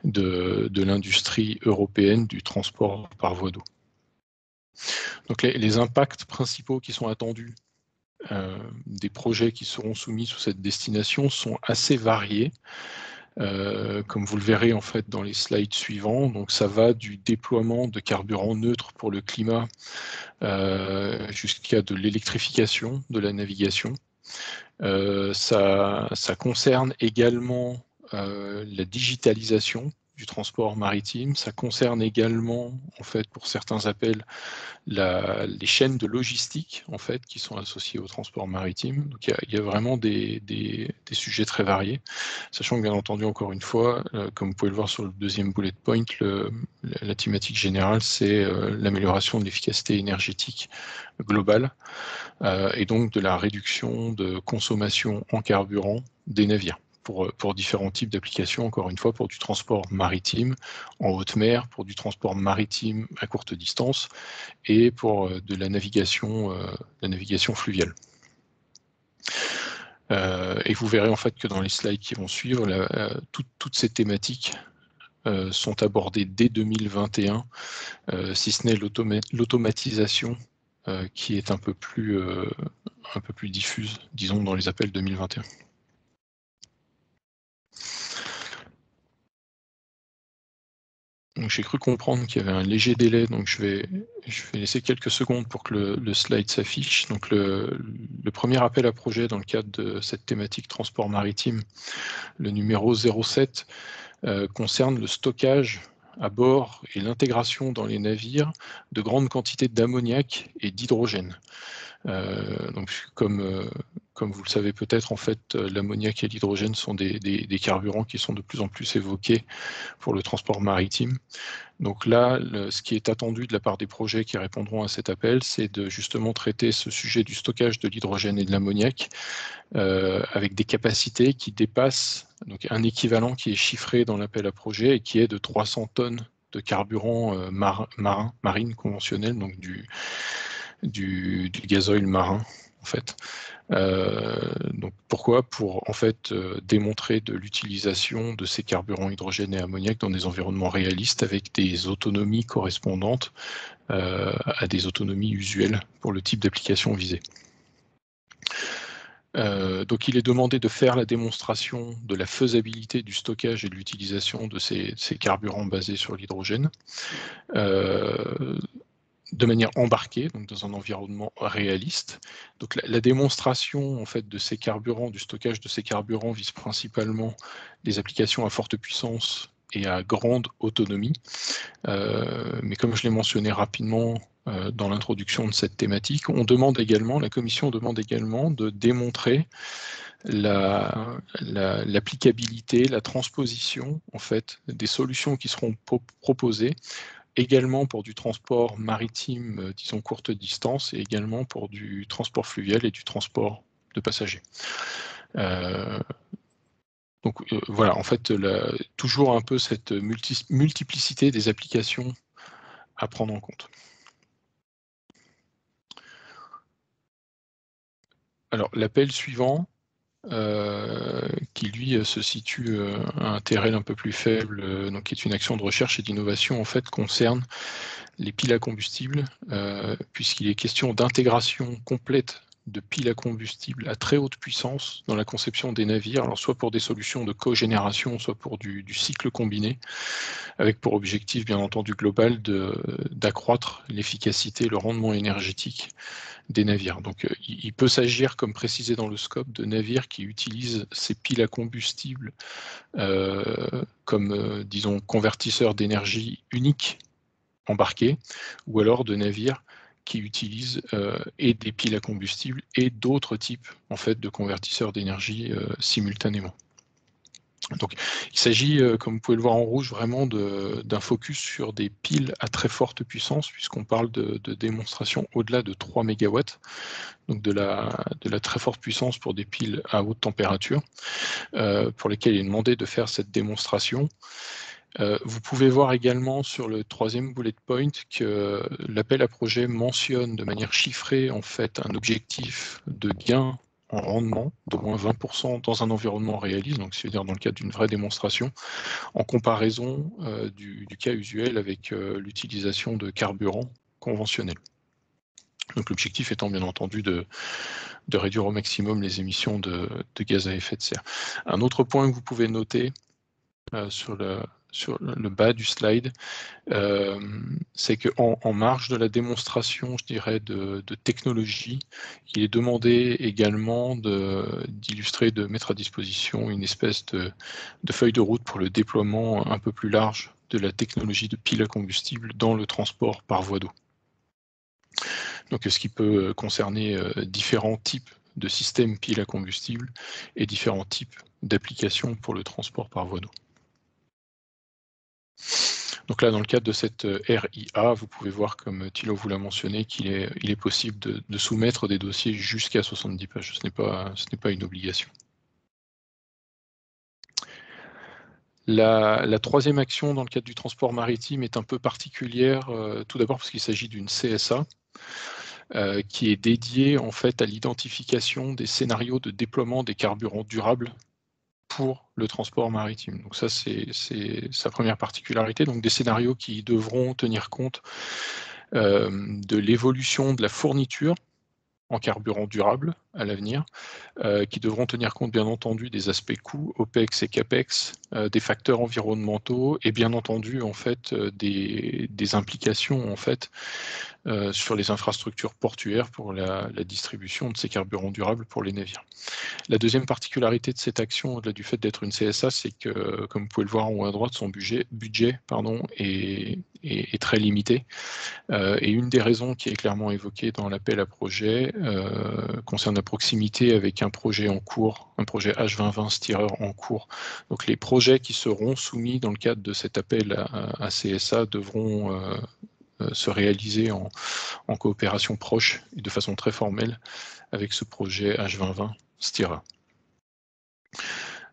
de l'industrie européenne du transport par voie d'eau. Donc les impacts principaux qui sont attendus des projets qui seront soumis sous cette destination sont assez variés. Comme vous le verrez en fait dans les slides suivants, donc ça va du déploiement de carburants neutres pour le climat jusqu'à de l'électrification de la navigation. Ça concerne également la digitalisation du transport maritime. Ça concerne également, en fait, pour certains appels, les chaînes de logistique, en fait, qui sont associées au transport maritime. Donc, il y a vraiment des sujets très variés, sachant que, bien entendu, encore une fois, comme vous pouvez le voir sur le 2e bullet point, la thématique générale, c'est l'amélioration de l'efficacité énergétique globale et donc de la réduction de consommation en carburant des navires. Pour différents types d'applications, encore une fois, pour du transport maritime en haute mer, pour du transport maritime à courte distance et pour de la navigation fluviale. Et vous verrez en fait que dans les slides qui vont suivre, toutes ces thématiques sont abordées dès 2021, si ce n'est l'automatisation qui est un peu plus diffuse, disons, dans les appels 2021. J'ai cru comprendre qu'il y avait un léger délai, donc je vais laisser quelques secondes pour que le slide s'affiche. Donc le premier appel à projet dans le cadre de cette thématique transport maritime, le numéro 07, concerne le stockage à bord et l'intégration dans les navires de grandes quantités d'ammoniac et d'hydrogène. Donc comme comme vous le savez peut-être, en fait, l'ammoniac et l'hydrogène sont des carburants qui sont de plus en plus évoqués pour le transport maritime. Donc là, ce qui est attendu de la part des projets qui répondront à cet appel, c'est de justement traiter ce sujet du stockage de l'hydrogène et de l'ammoniac avec des capacités qui dépassent donc un équivalent qui est chiffré dans l'appel à projet et qui est de 300 tonnes de carburant marine conventionnel, donc du gazoil marin en fait. Donc pourquoi? Pour en fait démontrer de l'utilisation de ces carburants hydrogène et ammoniac dans des environnements réalistes avec des autonomies correspondantes à des autonomies usuelles pour le type d'application visée. Donc il est demandé de faire la démonstration de la faisabilité du stockage et de l'utilisation de ces carburants basés sur l'hydrogène de manière embarquée, donc dans un environnement réaliste. Donc la démonstration en fait, de ces carburants, du stockage de ces carburants vise principalement des applications à forte puissance et à grande autonomie. Mais comme je l'ai mentionné rapidement dans l'introduction de cette thématique, la Commission demande également de démontrer l'applicabilité, la transposition en fait, des solutions qui seront proposées également pour du transport maritime, disons courte distance, et également pour du transport fluvial et du transport de passagers. Donc voilà, en fait, toujours un peu cette multiplicité des applications à prendre en compte. Alors, l'appel suivant, qui lui se situe à un terrain un peu plus faible, donc qui est une action de recherche et d'innovation, en fait, concerne les piles à combustible, puisqu'il est question d'intégration complète de piles à combustible à très haute puissance dans la conception des navires, alors soit pour des solutions de cogénération, soit pour du cycle combiné, avec pour objectif bien entendu global d'accroître l'efficacité, le rendement énergétique des navires. Donc il peut s'agir, comme précisé dans le scope, de navires qui utilisent ces piles à combustible comme, disons, convertisseurs d'énergie unique embarqués, ou alors de navires qui utilisent et des piles à combustible et d'autres types en fait, de convertisseurs d'énergie simultanément. Donc, il s'agit, comme vous pouvez le voir en rouge, vraiment d'un focus sur des piles à très forte puissance, puisqu'on parle de démonstration au-delà de 3 MW, donc de la très forte puissance pour des piles à haute température, pour lesquelles il est demandé de faire cette démonstration. Vous pouvez voir également sur le troisième bullet point que l'appel à projet mentionne de manière chiffrée en fait un objectif de gain en rendement d'au moins 20% dans un environnement réaliste, donc c'est-à-dire dans le cadre d'une vraie démonstration, en comparaison du cas usuel avec l'utilisation de carburants conventionnels. Donc l'objectif étant bien entendu de réduire au maximum les émissions de gaz à effet de serre. Un autre point que vous pouvez noter sur le bas du slide, c'est qu'en marge de la démonstration, je dirais, de technologie, il est demandé également d'illustrer, de mettre à disposition une espèce de feuille de route pour le déploiement un peu plus large de la technologie de pile à combustible dans le transport par voie d'eau. Donc, ce qui peut concerner différents types de systèmes piles à combustible et différents types d'applications pour le transport par voie d'eau. Donc là, dans le cadre de cette RIA, vous pouvez voir, comme Thilo vous l'a mentionné, qu'il est possible de soumettre des dossiers jusqu'à 70 pages. Ce n'est pas une obligation. La troisième action dans le cadre du transport maritime est un peu particulière, tout d'abord parce qu'il s'agit d'une CSA qui est dédiée en fait à l'identification des scénarios de déploiement des carburants durables pour le transport maritime. Donc ça, c'est sa première particularité. Donc des scénarios qui devront tenir compte de l'évolution de la fourniture en carburant durable à l'avenir, qui devront tenir compte bien entendu des aspects coûts, OPEX et CAPEX, des facteurs environnementaux et bien entendu en fait des implications en fait sur les infrastructures portuaires pour la distribution de ces carburants durables pour les navires. La deuxième particularité de cette action, au-delà du fait d'être une CSA, c'est que, comme vous pouvez le voir en haut à droite, son budget est très limité. Et une des raisons qui est clairement évoquée dans l'appel à projet concerne proximité avec un projet en cours, un projet H2020 Steerer en cours. Donc les projets qui seront soumis dans le cadre de cet appel à CSA devront se réaliser en coopération proche et de façon très formelle avec ce projet H2020 Steerer.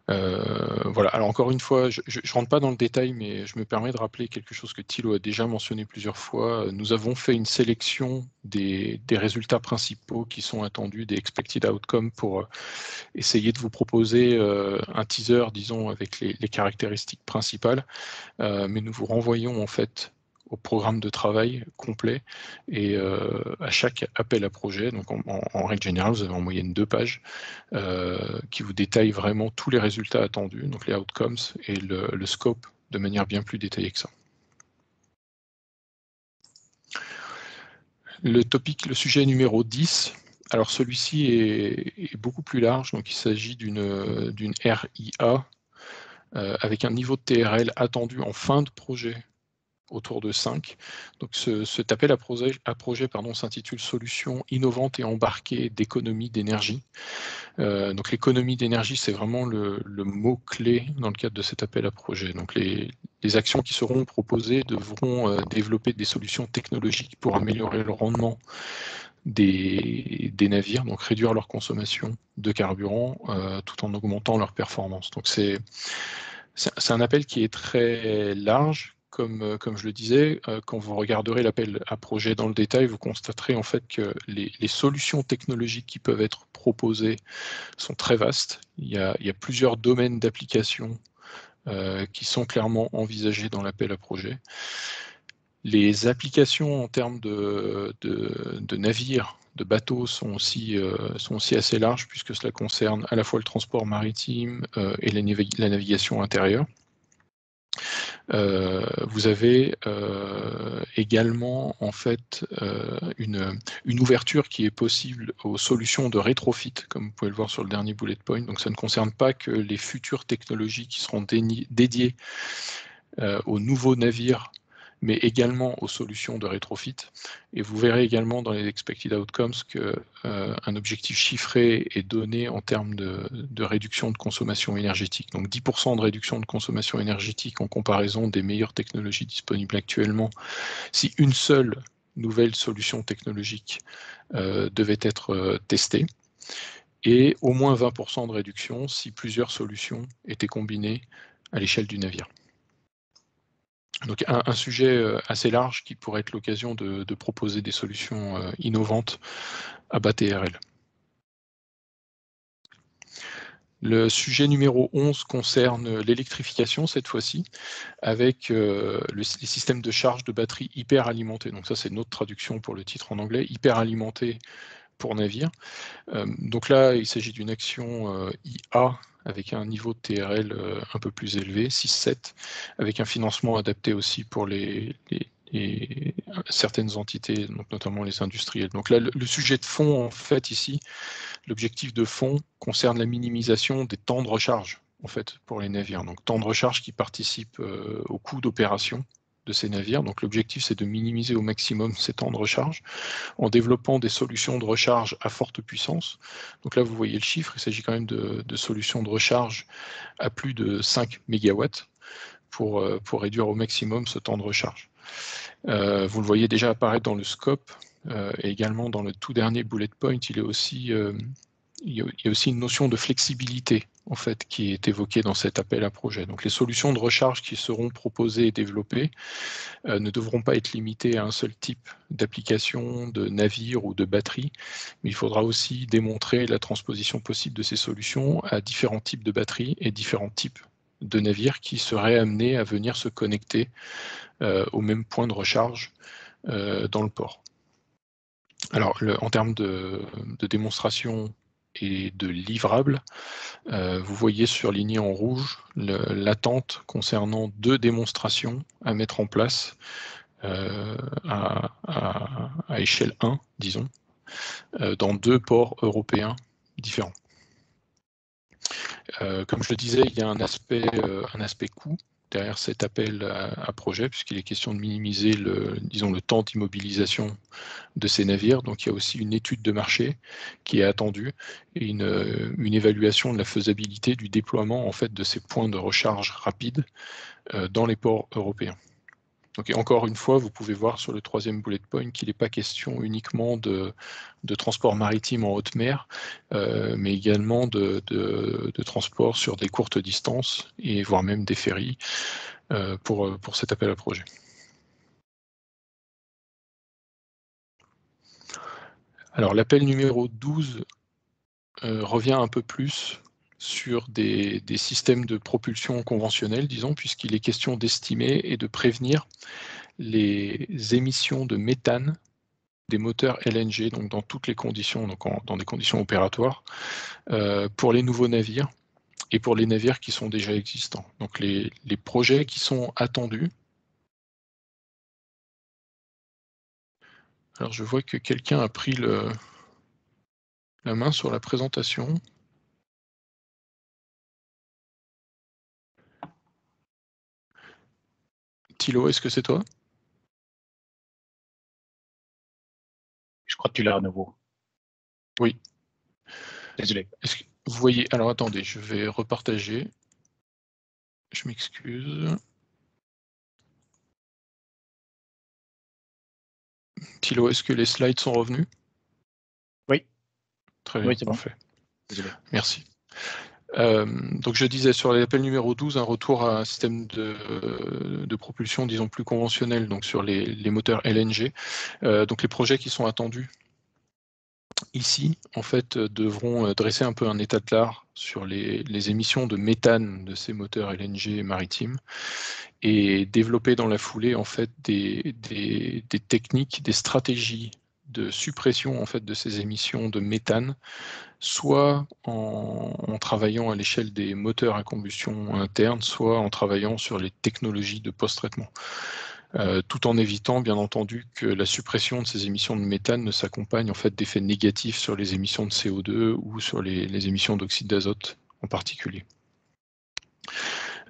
Voilà, alors encore une fois, je ne rentre pas dans le détail, mais je me permets de rappeler quelque chose que Thilo a déjà mentionné plusieurs fois. Nous avons fait une sélection des résultats principaux qui sont attendus, des expected outcomes, pour essayer de vous proposer un teaser, disons, avec les caractéristiques principales. Mais nous vous renvoyons en fait au programme de travail complet et à chaque appel à projet. Donc en règle générale, vous avez en moyenne 2 pages qui vous détaillent vraiment tous les résultats attendus, donc les outcomes et le scope de manière bien plus détaillée que ça. Le sujet numéro 10, alors celui-ci est beaucoup plus large, donc il s'agit d'une RIA avec un niveau de TRL attendu en fin de projet autour de 5. Donc cet appel à projet s'intitule Solutions innovantes et embarquées d'économie d'énergie. Donc l'économie d'énergie, c'est vraiment le mot-clé dans le cadre de cet appel à projet. Donc les actions qui seront proposées devront développer des solutions technologiques pour améliorer le rendement des navires, donc réduire leur consommation de carburant tout en augmentant leur performance. Donc c'est un appel qui est très large. Comme je le disais, quand vous regarderez l'appel à projet dans le détail, vous constaterez en fait que les solutions technologiques qui peuvent être proposées sont très vastes. Il y a plusieurs domaines d'application qui sont clairement envisagés dans l'appel à projet. Les applications en termes de navires, de bateaux sont aussi assez larges puisque cela concerne à la fois le transport maritime et la navigation intérieure. Vous avez également en fait une ouverture qui est possible aux solutions de rétrofit, comme vous pouvez le voir sur le dernier bullet point. Donc ça ne concerne pas que les futures technologies qui seront dédiées aux nouveaux navires, mais également aux solutions de rétrofit. Et vous verrez également dans les expected outcomes qu'un objectif chiffré est donné en termes de réduction de consommation énergétique. Donc 10% de réduction de consommation énergétique en comparaison des meilleures technologies disponibles actuellement. Si une seule nouvelle solution technologique devait être testée, et au moins 20% de réduction si plusieurs solutions étaient combinées à l'échelle du navire. Donc un sujet assez large qui pourrait être l'occasion de proposer des solutions innovantes à bas TRL. Le sujet numéro 11 concerne l'électrification cette fois-ci, avec les systèmes de charge de batterie hyper alimentés. Donc ça c'est notre traduction pour le titre en anglais, hyper alimenté pour navire. Donc là il s'agit d'une action IA avec un niveau de TRL un peu plus élevé, 6-7, avec un financement adapté aussi pour certaines entités, donc notamment les industriels. Donc là, le sujet de fond, en fait, ici, l'objectif de fond concerne la minimisation des temps de recharge, en fait, pour les navires. Donc temps de recharge qui participent au coût d'opération de ces navires. Donc l'objectif, c'est de minimiser au maximum ces temps de recharge en développant des solutions de recharge à forte puissance. Donc là, vous voyez le chiffre, il s'agit quand même de solutions de recharge à plus de 5 MW pour réduire au maximum ce temps de recharge. Vous le voyez déjà apparaître dans le scope et également dans le tout dernier bullet point, il y a aussi une notion de flexibilité en fait, qui est évoquée dans cet appel à projet. Donc les solutions de recharge qui seront proposées et développées ne devront pas être limitées à un seul type d'application, de navire ou de batterie, mais il faudra aussi démontrer la transposition possible de ces solutions à différents types de batteries et différents types de navires qui seraient amenés à venir se connecter au même point de recharge dans le port. Alors, en termes de démonstration et de livrable, vous voyez surligné en rouge l'attente concernant 2 démonstrations à mettre en place à échelle 1, disons, dans 2 ports européens différents. Comme je le disais, il y a un aspect coût derrière cet appel à projet, puisqu'il est question de minimiser le temps d'immobilisation de ces navires. Donc il y a aussi une étude de marché qui est attendue et une évaluation de la faisabilité du déploiement en fait, de ces points de recharge rapide dans les ports européens. Donc, et encore une fois, vous pouvez voir sur le troisième bullet point qu'il n'est pas question uniquement de transport maritime en haute mer, mais également de transport sur des courtes distances, et voire même des ferries pour cet appel à projet. Alors l'appel numéro 12 revient un peu plus sur des systèmes de propulsion conventionnels, disons, puisqu'il est question d'estimer et de prévenir les émissions de méthane des moteurs LNG, donc dans toutes les conditions, donc dans des conditions opératoires, pour les nouveaux navires et pour les navires qui sont déjà existants. Donc les projets qui sont attendus. Alors je vois que quelqu'un a pris la main sur la présentation. Thilo, est-ce que c'est toi? Je crois que tu l'as à nouveau. Oui. Désolé. Est-ce que vous voyez? Alors attendez, je vais repartager. Je m'excuse. Thilo, est-ce que les slides sont revenus? Oui. Très bien, Oui, c'est bon. parfait. Désolé. Merci. Donc je disais sur l'appel numéro 12, un retour à un système de propulsion, disons, plus conventionnel, donc sur les moteurs LNG. Donc les projets qui sont attendus ici, en fait, devront dresser un peu un état de l'art sur les émissions de méthane de ces moteurs LNG maritimes et développer dans la foulée, en fait, des techniques, des stratégies de suppression en fait, de ces émissions de méthane, soit en travaillant à l'échelle des moteurs à combustion interne, soit en travaillant sur les technologies de post-traitement. Tout en évitant, bien entendu, que la suppression de ces émissions de méthane ne s'accompagne en fait, d'effets négatifs sur les émissions de CO2 ou sur les émissions d'oxyde d'azote en particulier.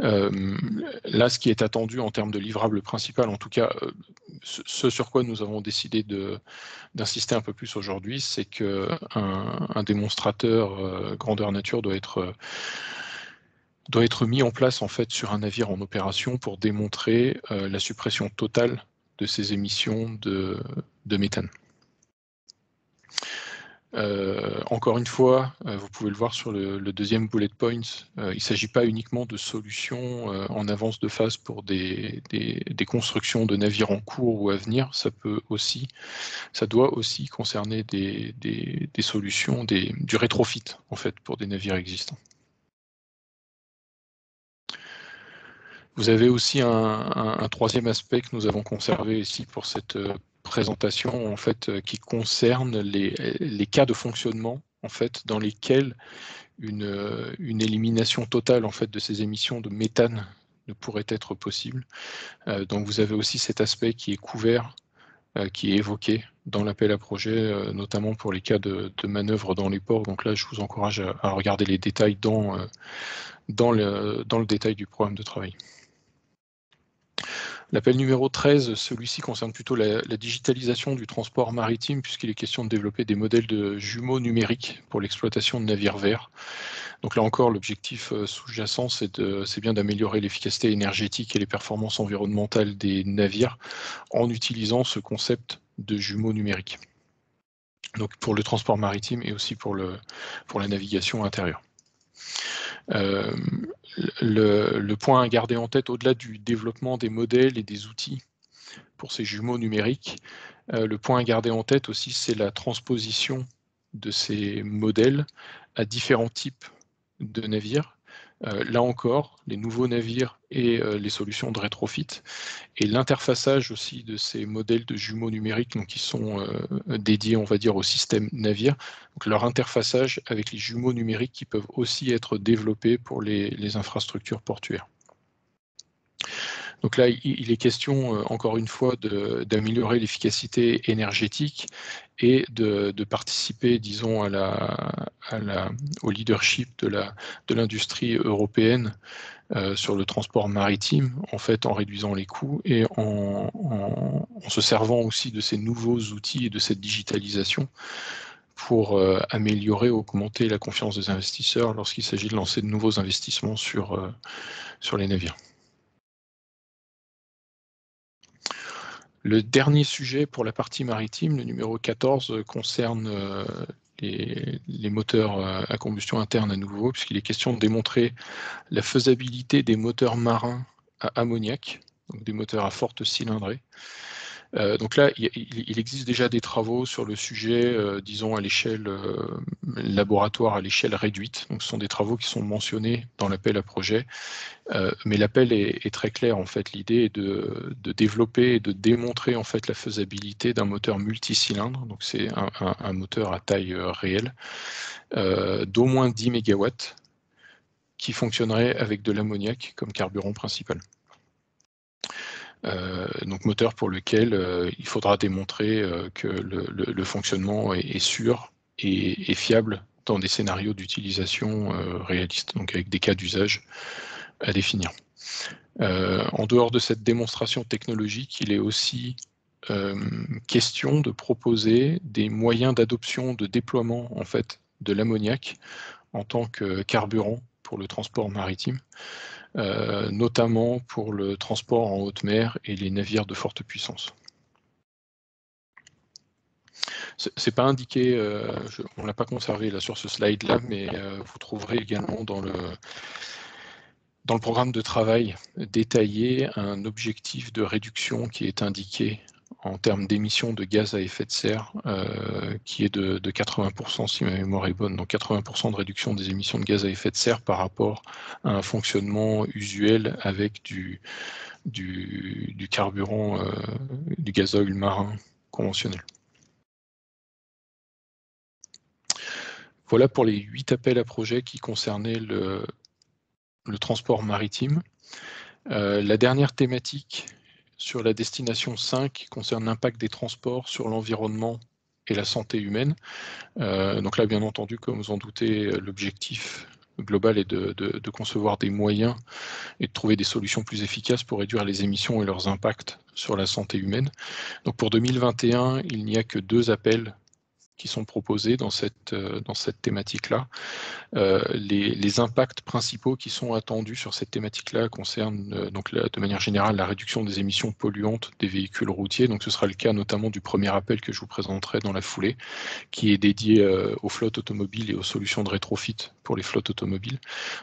Là, ce qui est attendu en termes de livrable principal, en tout cas, ce sur quoi nous avons décidé d'insister un peu plus aujourd'hui, c'est qu'un démonstrateur grandeur nature doit être mis en place en fait sur un navire en opération pour démontrer la suppression totale de ces émissions de méthane. Encore une fois, vous pouvez le voir sur le deuxième bullet point, il ne s'agit pas uniquement de solutions en avance de phase pour des constructions de navires en cours ou à venir, ça doit aussi concerner des solutions, du rétrofit en fait pour des navires existants. Vous avez aussi un troisième aspect que nous avons conservé ici pour cette présentation, en fait, qui concerne les cas de fonctionnement, en fait, dans lesquels une élimination totale, en fait, de ces émissions de méthane ne pourrait être possible. Donc, vous avez aussi cet aspect qui est couvert, qui est évoqué dans l'appel à projet, notamment pour les cas de manœuvre dans les ports. Donc là, je vous encourage à regarder les détails dans le détail du programme de travail. L'appel numéro 13, celui-ci concerne plutôt la digitalisation du transport maritime, puisqu'il est question de développer des modèles de jumeaux numériques pour l'exploitation de navires verts. Donc là encore, l'objectif sous-jacent, c'est bien d'améliorer l'efficacité énergétique et les performances environnementales des navires en utilisant ce concept de jumeaux numériques. Donc pour le transport maritime et aussi pour la navigation intérieure. Le point à garder en tête, au-delà du développement des modèles et des outils pour ces jumeaux numériques, le point à garder en tête aussi, c'est la transposition de ces modèles à différents types de navires. Là encore, les nouveaux navires et les solutions de rétrofit et l'interfaçage aussi de ces modèles de jumeaux numériques donc, qui sont dédiés, on va dire, au système navire. Donc, leur interfaçage avec les jumeaux numériques qui peuvent aussi être développés pour les infrastructures portuaires. Donc là, il est question, encore une fois, d'améliorer l'efficacité énergétique et de participer, disons, au leadership de l'industrie européenne sur le transport maritime, en fait, en réduisant les coûts et en se servant aussi de ces nouveaux outils et de cette digitalisation pour améliorer, augmenter la confiance des investisseurs lorsqu'il s'agit de lancer de nouveaux investissements sur les navires. Le dernier sujet pour la partie maritime, le numéro 14, concerne les moteurs à combustion interne à nouveau, puisqu'il est question de démontrer la faisabilité des moteurs marins à ammoniac, donc des moteurs à forte cylindrée. Donc là, il existe déjà des travaux sur le sujet, disons à l'échelle laboratoire, à l'échelle réduite. Donc ce sont des travaux qui sont mentionnés dans l'appel à projet. Mais l'appel est très clair en fait. L'idée est de développer et de démontrer en fait la faisabilité d'un moteur multicylindre. Donc c'est un moteur à taille réelle d'au moins 10 MW qui fonctionnerait avec de l'ammoniac comme carburant principal. Donc moteur pour lequel il faudra démontrer que le fonctionnement est sûr et fiable dans des scénarios d'utilisation réalistes, donc avec des cas d'usage à définir. En dehors de cette démonstration technologique, il est aussi question de proposer des moyens d'adoption, de déploiement en fait, de l'ammoniac en tant que carburant pour le transport maritime, notamment pour le transport en haute mer et les navires de forte puissance. C'est pas indiqué, on ne l'a pas conservé là sur ce slide-là, mais vous trouverez également dans le programme de travail détaillé un objectif de réduction qui est indiqué en termes d'émissions de gaz à effet de serre, qui est de 80% si ma mémoire est bonne, donc 80% de réduction des émissions de gaz à effet de serre par rapport à un fonctionnement usuel avec du carburant, du gazoil marin conventionnel. Voilà pour les 8 appels à projets qui concernaient le transport maritime. La dernière thématique sur la destination 5 concerne l'impact des transports sur l'environnement et la santé humaine. Donc là, bien entendu, comme vous en doutez, l'objectif global est de concevoir des moyens et de trouver des solutions plus efficaces pour réduire les émissions et leurs impacts sur la santé humaine. Donc pour 2021, il n'y a que 2 appels qui sont proposés dans cette thématique-là. Les impacts principaux qui sont attendus sur cette thématique-là concernent donc de manière générale la réduction des émissions polluantes des véhicules routiers. Donc ce sera le cas notamment du premier appel que je vous présenterai dans la foulée, qui est dédié aux flottes automobiles et aux solutions de rétrofit pour les flottes automobiles.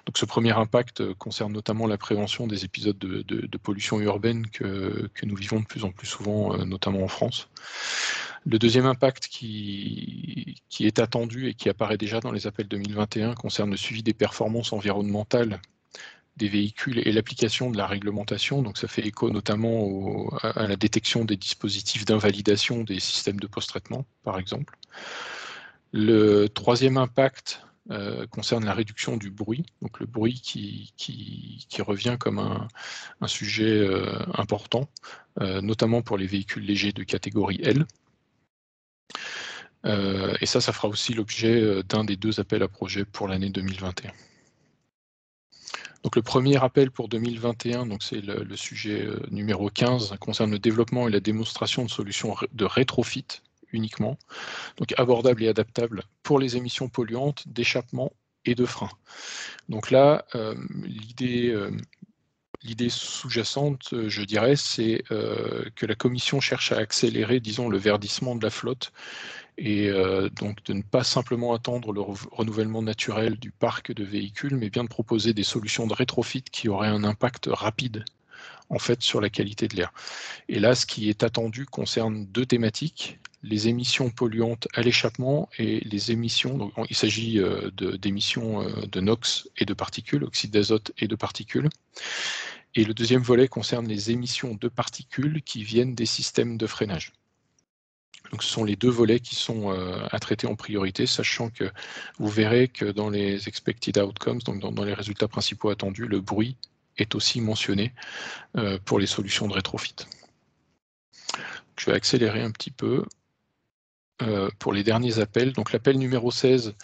Donc ce premier impact concerne notamment la prévention des épisodes de pollution urbaine que nous vivons de plus en plus souvent, notamment en France. Le deuxième impact qui est attendu et qui apparaît déjà dans les appels 2021 concerne le suivi des performances environnementales des véhicules et l'application de la réglementation. Donc ça fait écho notamment à la détection des dispositifs d'invalidation des systèmes de post-traitement, par exemple. Le troisième impact concerne la réduction du bruit, donc le bruit qui revient comme un sujet important, notamment pour les véhicules légers de catégorie L. Et ça fera aussi l'objet d'un des 2 appels à projets pour l'année 2021. Donc le premier appel pour 2021, donc c'est le sujet numéro 15, concerne le développement et la démonstration de solutions de rétrofit uniquement, donc abordables et adaptables pour les émissions polluantes, d'échappement et de frein. Donc là, l'idée sous-jacente, je dirais, c'est que la Commission cherche à accélérer, disons, le verdissement de la flotte et donc de ne pas simplement attendre le renouvellement naturel du parc de véhicules, mais bien de proposer des solutions de rétrofit qui auraient un impact rapide en fait sur la qualité de l'air. Et là, ce qui est attendu concerne 2 thématiques, les émissions polluantes à l'échappement et les émissions, donc il s'agit d'émissions de NOx et de particules, oxyde d'azote et de particules. Et le deuxième volet concerne les émissions de particules qui viennent des systèmes de freinage. Donc ce sont les 2 volets qui sont à traiter en priorité, sachant que vous verrez que dans les expected outcomes, donc dans les résultats principaux attendus, le bruit est aussi mentionné pour les solutions de rétrofit. Je vais accélérer un petit peu pour les derniers appels. Donc l'appel numéro 16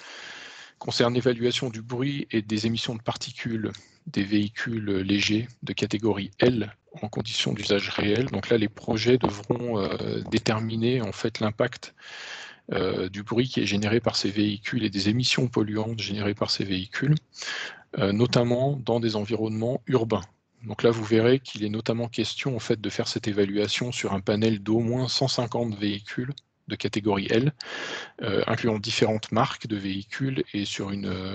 concerne l'évaluation du bruit et des émissions de particules des véhicules légers de catégorie L en conditions d'usage réel. Donc là, les projets devront déterminer en fait l'impact du bruit qui est généré par ces véhicules et des émissions polluantes générées par ces véhicules, notamment dans des environnements urbains. Donc là, vous verrez qu'il est notamment question en fait, de faire cette évaluation sur un panel d'au moins 150 véhicules de catégorie L, incluant différentes marques de véhicules et sur une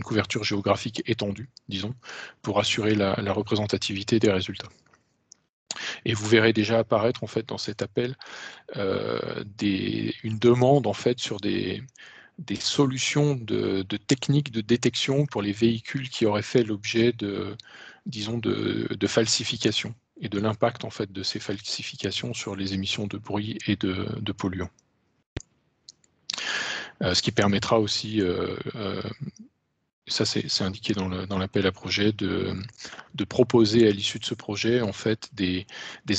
couverture géographique étendue, disons, pour assurer la représentativité des résultats. Et vous verrez déjà apparaître en fait dans cet appel une demande en fait sur des solutions de techniques de détection pour les véhicules qui auraient fait l'objet de, disons, de falsification et de l'impact en fait de ces falsifications sur les émissions de bruit et de polluants. Ce qui permettra aussi, ça c'est indiqué dans l'appel à projet, de proposer à l'issue de ce projet en fait des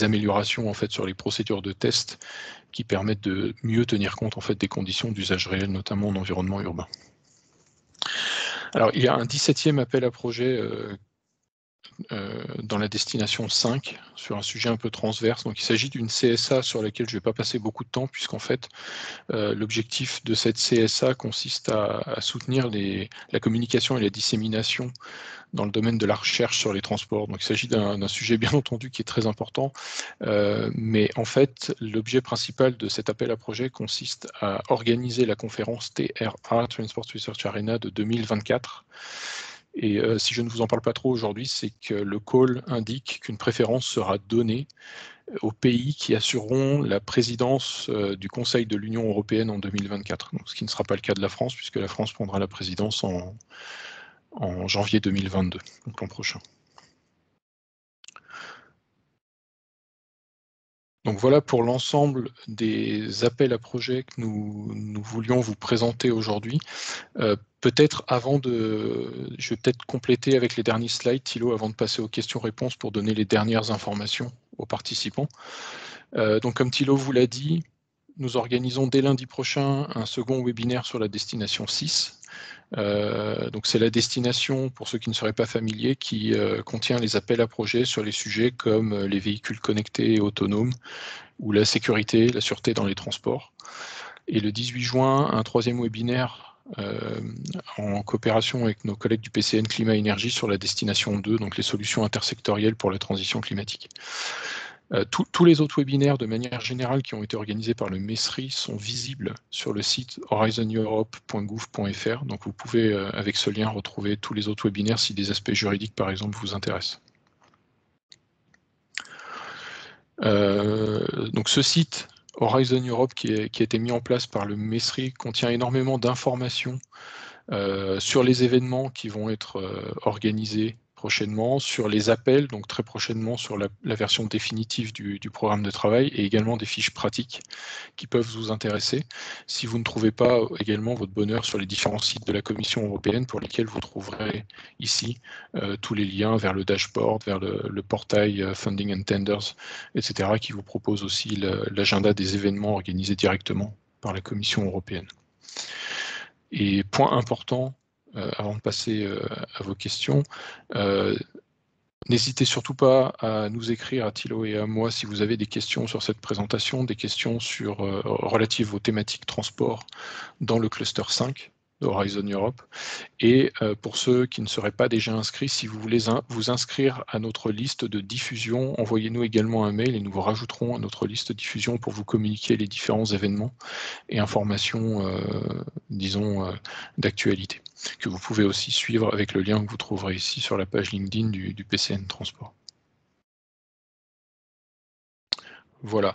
améliorations en fait sur les procédures de test qui permettent de mieux tenir compte en fait des conditions d'usage réel, notamment en environnement urbain. Alors il y a un 17e appel à projet dans la destination 5 sur un sujet un peu transverse. Donc il s'agit d'une CSA sur laquelle je ne vais pas passer beaucoup de temps puisqu'en fait l'objectif de cette CSA consiste à soutenir la communication et la dissémination dans le domaine de la recherche sur les transports. Donc il s'agit d'un sujet bien entendu qui est très important, mais en fait l'objet principal de cet appel à projet consiste à organiser la conférence TRA, Transport Research Arena de 2024. Et si je ne vous en parle pas trop aujourd'hui, c'est que le call indique qu'une préférence sera donnée aux pays qui assureront la présidence du Conseil de l'Union européenne en 2024. Donc, ce qui ne sera pas le cas de la France, puisque la France prendra la présidence en janvier 2022, donc l'an prochain. Donc voilà pour l'ensemble des appels à projets que nous voulions vous présenter aujourd'hui. Peut-être je vais peut-être compléter avec les derniers slides, Thilo, avant de passer aux questions-réponses pour donner les dernières informations aux participants. Donc comme Thilo vous l'a dit, nous organisons dès lundi prochain un second webinaire sur la destination 6. Donc c'est la destination, pour ceux qui ne seraient pas familiers, qui contient les appels à projets sur les sujets comme les véhicules connectés et autonomes ou la sécurité, la sûreté dans les transports. Et le 18 juin, un troisième webinaire en coopération avec nos collègues du PCN Climat et Énergie sur la destination 2, donc les solutions intersectorielles pour la transition climatique. Tous les autres webinaires de manière générale qui ont été organisés par le MESRI sont visibles sur le site horizoneurope.gouv.fr. Donc vous pouvez avec ce lien retrouver tous les autres webinaires si des aspects juridiques par exemple vous intéressent. Donc ce site Horizon Europe qui a été mis en place par le MESRI contient énormément d'informations sur les événements qui vont être organisés prochainement, sur les appels, donc très prochainement sur la version définitive du programme de travail et également des fiches pratiques qui peuvent vous intéresser si vous ne trouvez pas également votre bonheur sur les différents sites de la Commission européenne pour lesquels vous trouverez ici tous les liens vers le dashboard, vers le portail Funding and Tenders, etc. qui vous propose aussi l'agenda des événements organisés directement par la Commission européenne. Et point important, avant de passer à vos questions, n'hésitez surtout pas à nous écrire, à Thilo et à moi, si vous avez des questions sur cette présentation, des questions relatives aux thématiques transport dans le cluster 5 de Horizon Europe. Et pour ceux qui ne seraient pas déjà inscrits, si vous voulez vous inscrire à notre liste de diffusion, envoyez-nous également un mail et nous vous rajouterons à notre liste de diffusion pour vous communiquer les différents événements et informations, disons, d'actualité, que vous pouvez aussi suivre avec le lien que vous trouverez ici sur la page LinkedIn du PCN Transport. Voilà.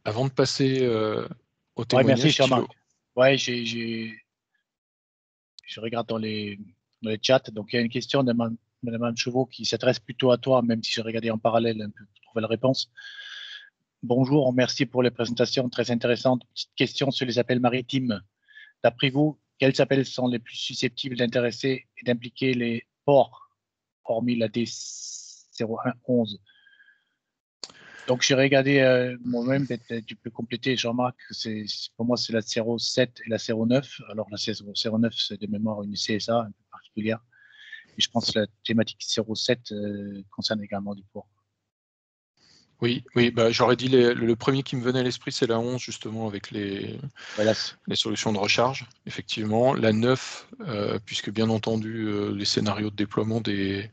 Avant de passer au témoignage, merci, Jean-Marc. Ouais, je regarde dans les chats. Donc, il y a une question de Mme Anne Chevaux qui s'adresse plutôt à toi, même si j'ai regardé en parallèle un peu pour trouver la réponse. Bonjour, merci pour les présentations très intéressantes. Petite question sur les appels maritimes. D'après vous, quels appels sont les plus susceptibles d'intéresser et d'impliquer les ports, hormis la D0111? Donc, j'ai regardé moi-même, tu peux compléter, Jean-Marc, pour moi, c'est la 07 et la 09. Alors, la 09, c'est de mémoire une CSA un peu particulière. Et je pense que la thématique 07 concerne également du port. Oui, bah, j'aurais dit le premier qui me venait à l'esprit, c'est la 11, justement, avec les solutions de recharge, effectivement. La 9, puisque bien entendu, les scénarios de déploiement des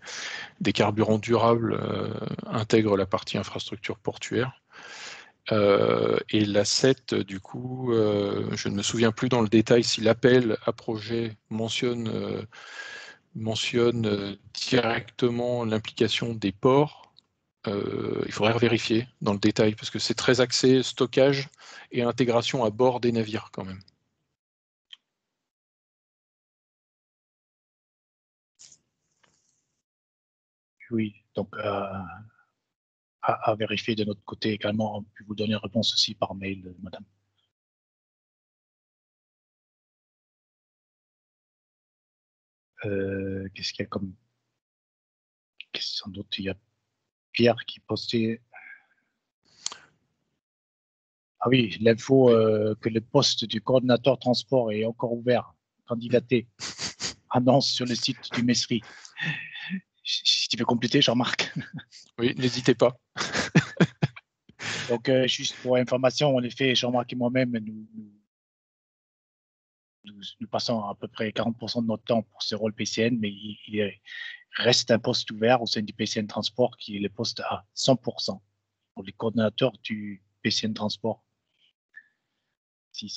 carburants durables intègrent la partie infrastructure portuaire. Et la 7, du coup, je ne me souviens plus dans le détail si l'appel à projet mentionne directement l'implication des ports. Il faudrait vérifier dans le détail parce que c'est très axé stockage et intégration à bord des navires quand même. Oui, donc à vérifier de notre côté également. On peut vous donner une réponse aussi par mail, madame. Qu'est-ce qu'il y a comme question d'autre? Il y a Pierre qui postait. Ah oui, l'info que le poste du coordinateur transport est encore ouvert, candidaté, annonce sur le site du MESRI. Si tu veux compléter, Jean-Marc. Oui, n'hésitez pas. Donc, juste pour information, en effet, Jean-Marc et moi-même, nous passons à peu près 40% de notre temps pour ce rôle PCN, mais il reste un poste ouvert au sein du PCN Transport qui est le poste à 100% pour les coordinateurs du PCN Transport. Si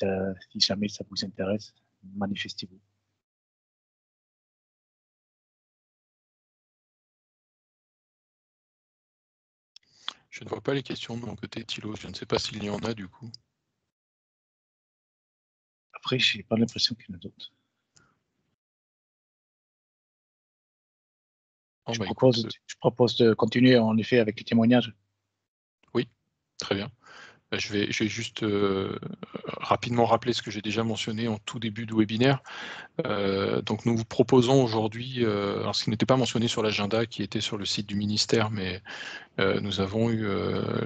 jamais ça vous intéresse, manifestez-vous. Je ne vois pas les questions de mon côté, Thilo. Je ne sais pas s'il y en a du coup. Après, je n'ai pas l'impression qu'il y en a d'autres. Je propose de continuer en effet avec les témoignages. Oui, très bien. Je vais juste rapidement rappeler ce que j'ai déjà mentionné en tout début de webinaire. Donc nous vous proposons aujourd'hui, alors ce qui n'était pas mentionné sur l'agenda, qui était sur le site du ministère, mais nous avons eu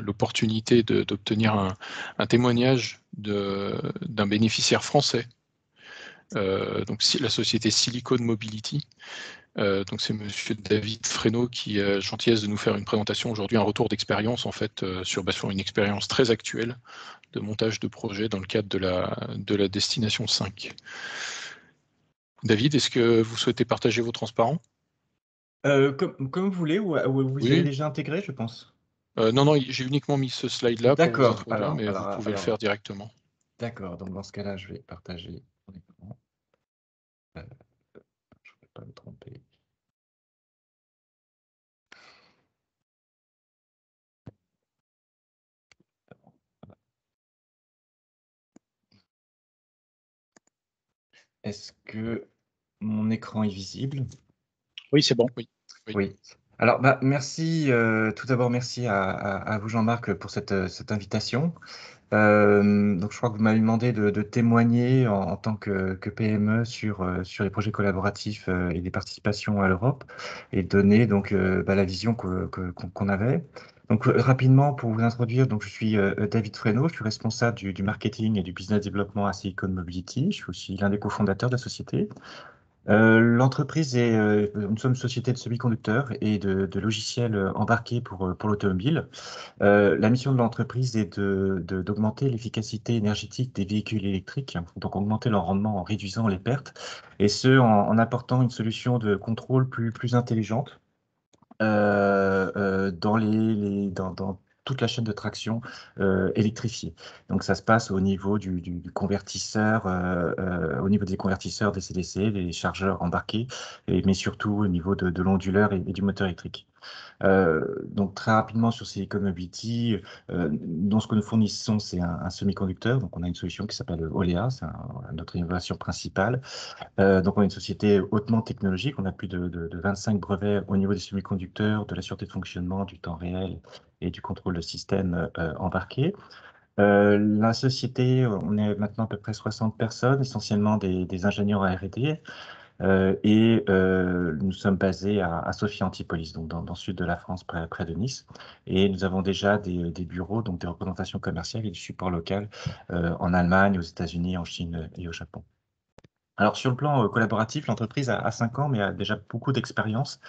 l'opportunité d'obtenir un témoignage d'un bénéficiaire français, donc la société Silicon Mobility. Donc c'est Monsieur David Fresneau qui a la gentillesse de nous faire une présentation aujourd'hui, un retour d'expérience en fait sur une expérience très actuelle de montage de projet dans le cadre de la destination 5. David, est-ce que vous souhaitez partager vos transparents? Comme vous voulez, ou vous Oui. avez déjà intégré, je pense. Non, j'ai uniquement mis ce slide-là pour vous D'accord. introduire, mais vous pouvez le faire directement. D'accord, donc dans ce cas-là, je vais partager mon écran. Je ne vais pas me tromper. Est-ce que mon écran est visible? Oui, c'est bon. Oui. Alors, merci. Tout d'abord, merci à vous, Jean-Marc, pour cette invitation. Donc, je crois que vous m'avez demandé de témoigner en tant que PME sur les projets collaboratifs et les participations à l'Europe et donner donc la vision qu'on avait. Donc, rapidement, pour vous introduire, donc, je suis David Fresneau, je suis responsable du marketing et du business développement à Silicon Mobility. Je suis aussi l'un des cofondateurs de la société. L'entreprise nous sommes une société de semi-conducteurs et de logiciels embarqués pour l'automobile. La mission de l'entreprise est d'augmenter l'efficacité énergétique des véhicules électriques, donc augmenter leur rendement en réduisant les pertes, et ce, en apportant une solution de contrôle plus intelligente dans toute la chaîne de traction électrifiée. Donc ça se passe au niveau du convertisseur, au niveau des convertisseurs des CDC, des chargeurs embarqués, mais surtout au niveau de l'onduleur et du moteur électrique. Donc très rapidement sur Silicon Mobility, ce que nous fournissons, c'est un semi-conducteur. Donc on a une solution qui s'appelle Olea, c'est notre innovation principale. Donc on est une société hautement technologique, on a plus de 25 brevets au niveau des semi-conducteurs, de la sûreté de fonctionnement, du temps réel et du contrôle de système embarqué. La société, on est maintenant à peu près 60 personnes, essentiellement des ingénieurs à R&D. Nous sommes basés à Sophia Antipolis, donc dans le sud de la France, près de Nice. Et nous avons déjà des bureaux, donc des représentations commerciales et du support local en Allemagne, aux États-Unis, en Chine et au Japon. Alors sur le plan collaboratif, l'entreprise a 5 ans, mais a déjà beaucoup d'expérience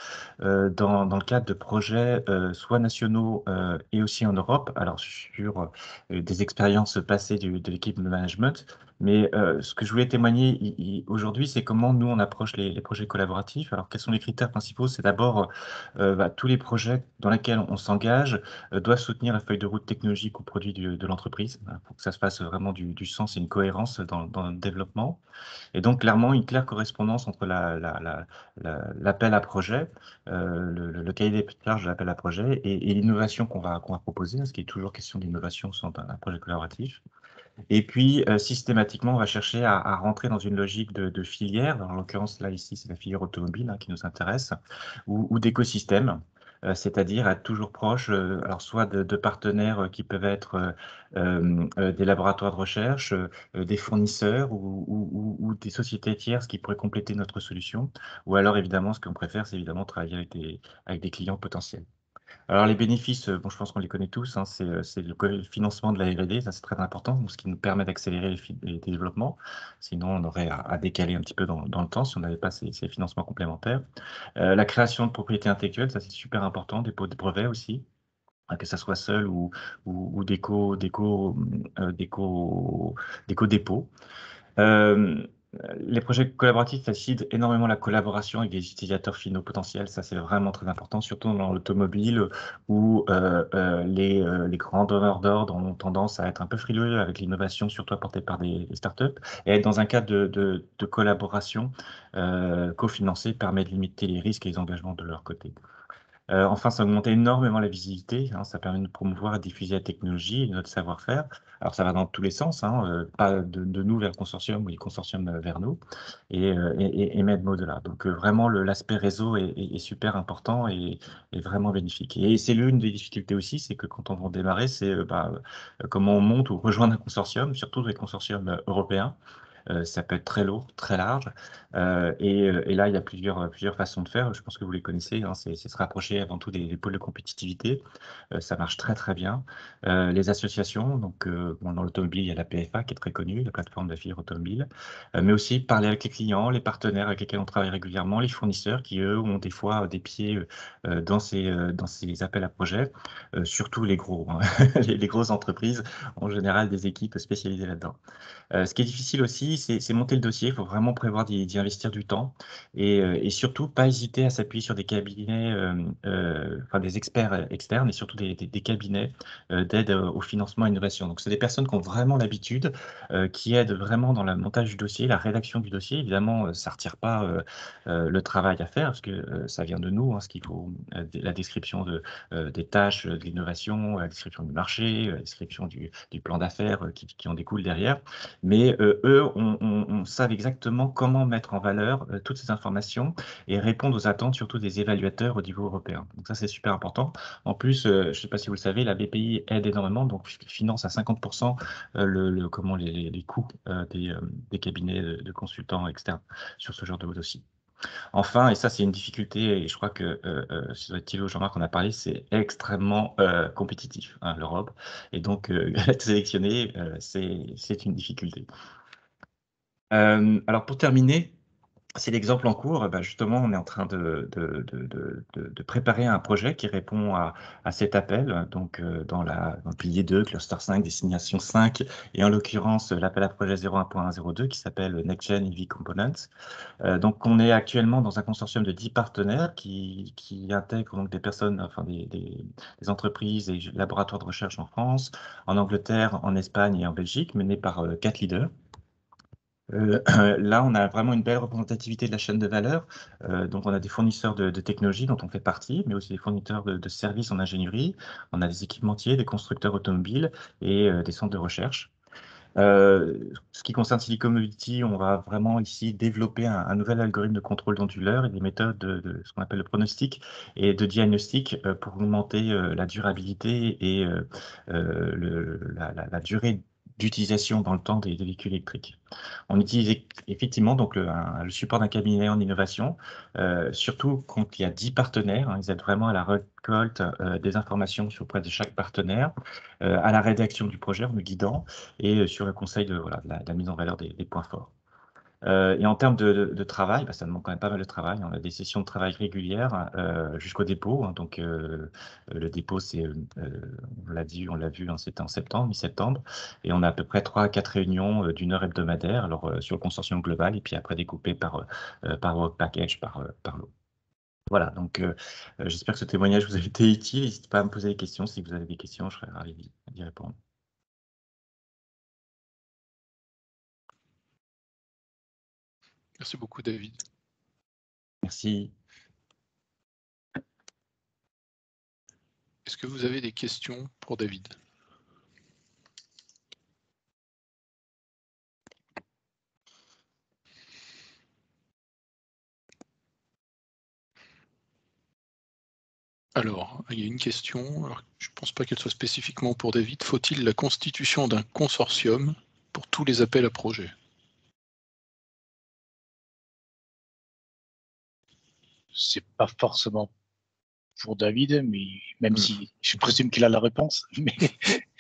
dans le cadre de projets soit nationaux et aussi en Europe. Alors sur des expériences passées de l'équipe de management. Mais ce que je voulais témoigner aujourd'hui, c'est comment nous, on approche les projets collaboratifs. Alors quels sont les critères principaux? C'est d'abord tous les projets dans lesquels on s'engage doivent soutenir la feuille de route technologique ou produit de l'entreprise, pour que ça se fasse vraiment du sens et une cohérence dans le développement. Et donc, clairement, une claire correspondance entre l'appel à projet, le cahier des charges de l'appel à projet et l'innovation qu'on va proposer, parce qu'il est toujours question d'innovation sur un projet collaboratif. Et puis, systématiquement, on va chercher à rentrer dans une logique de filière. En l'occurrence, là, ici, c'est la filière automobile qui nous intéresse, ou d'écosystème, c'est-à-dire être toujours proche, alors soit de partenaires qui peuvent être des laboratoires de recherche, des fournisseurs ou des sociétés tierces qui pourraient compléter notre solution. Ou alors, évidemment, ce qu'on préfère, c'est évidemment travailler avec des clients potentiels. Alors les bénéfices, bon, je pense qu'on les connaît tous, hein, c'est le financement de la R&D, ça c'est très important, donc ce qui nous permet d'accélérer les développements. Sinon, on aurait à décaler un petit peu dans le temps si on n'avait pas ces financements complémentaires. La création de propriété intellectuelle, ça c'est super important, dépôt de brevets aussi, que ça soit seul ou d'éco-dépôt. Euh, les projets collaboratifs facilitent énormément la collaboration avec des utilisateurs finaux potentiels. Ça, c'est vraiment très important, surtout dans l'automobile où les grands donneurs d'ordre ont tendance à être un peu frileux avec l'innovation, surtout apportée par des startups. Et être dans un cadre de collaboration cofinancée permet de limiter les risques et les engagements de leur côté. Enfin, ça augmente énormément la visibilité, hein, ça permet de promouvoir et diffuser la technologie et notre savoir-faire. Alors, ça va dans tous les sens, hein, pas de nous vers le consortium ou les consortiums vers nous, et même au-delà. Donc, vraiment, l'aspect réseau est super important et vraiment bénéfique. Et c'est l'une des difficultés aussi, c'est que quand on va démarrer, c'est comment on monte ou rejoindre un consortium, surtout des consortiums européens. Ça peut être très lourd, très large. Et là, il y a plusieurs façons de faire. Je pense que vous les connaissez, hein, c'est se rapprocher avant tout des pôles de compétitivité. Ça marche très, très bien. Les associations, donc bon, dans l'automobile, il y a la PFA qui est très connue, la plateforme de la filière automobile, mais aussi parler avec les clients, les partenaires avec lesquels on travaille régulièrement, les fournisseurs qui, eux, ont des fois des pieds dans ces appels à projets, surtout les gros, hein. Les grosses entreprises, en général, des équipes spécialisées là-dedans. Ce qui est difficile aussi, c'est monter le dossier. Il faut vraiment prévoir d'y investir du temps et surtout pas hésiter à s'appuyer sur des cabinets, enfin des experts externes et surtout des cabinets d'aide au financement et innovation. Donc, c'est des personnes qui ont vraiment l'habitude, qui aident vraiment dans le montage du dossier, la rédaction du dossier. Évidemment, ça ne retire pas le travail à faire parce que ça vient de nous, hein, ce qu'il faut, la description des tâches de l'innovation, la description du marché, la description du plan d'affaires qui en découle derrière. Mais eux, on savent exactement comment mettre en valeur toutes ces informations et répondre aux attentes, surtout des évaluateurs au niveau européen. Donc ça, c'est super important. En plus, je ne sais pas si vous le savez, la BPI aide énormément, donc finance à 50% les coûts des cabinets de consultants externes sur ce genre de dossier. Enfin, et ça c'est une difficulté, et je crois que sur Thilo, Jean-Marc en a parlé, c'est extrêmement compétitif, hein, l'Europe. Et donc, être sélectionné, c'est une difficulté. Alors pour terminer, c'est l'exemple en cours. Justement, on est en train de préparer un projet qui répond à cet appel, donc dans le pilier 2, cluster 5, destination 5, et en l'occurrence l'appel à projet 01.02 qui s'appelle NextGen EV Components. Donc, on est actuellement dans un consortium de 10 partenaires qui intègrent donc des personnes, enfin des entreprises et laboratoires de recherche en France, en Angleterre, en Espagne et en Belgique, menés par 4 leaders. Là, on a vraiment une belle représentativité de la chaîne de valeur. Donc, on a des fournisseurs de technologies dont on fait partie, mais aussi des fournisseurs de services en ingénierie. On a des équipementiers, des constructeurs automobiles et des centres de recherche. Ce qui concerne Silicon Mobility, on va vraiment ici développer un nouvel algorithme de contrôle d'onduleur et des méthodes de ce qu'on appelle le pronostic et de diagnostic pour augmenter la durabilité et la durée d'utilisation dans le temps des véhicules électriques. On utilise effectivement donc le support d'un cabinet en innovation, surtout quand il y a 10 partenaires, hein, ils aident vraiment à la récolte des informations auprès de chaque partenaire, à la rédaction du projet en nous guidant et sur le conseil de la mise en valeur des points forts. Et en termes de travail, ça demande quand même pas mal de travail. On a des sessions de travail régulières jusqu'au dépôt. Hein. Donc, le dépôt, on l'a dit, on l'a vu, hein, c'était en septembre, mi-septembre. Et on a à peu près 3 à 4 réunions d'une heure hebdomadaire, alors sur le consortium global, et puis après découpé par work package, par lot. Voilà, donc j'espère que ce témoignage vous a été utile. N'hésitez pas à me poser des questions. Si vous avez des questions, je serai ravi d'y répondre. Merci beaucoup, David. Merci. Est-ce que vous avez des questions pour David? Alors, il y a une question, alors, je ne pense pas qu'elle soit spécifiquement pour David. Faut-il la constitution d'un consortium pour tous les appels à projets? C'est pas forcément pour David, mais même si je présume qu'il a la réponse. Mais...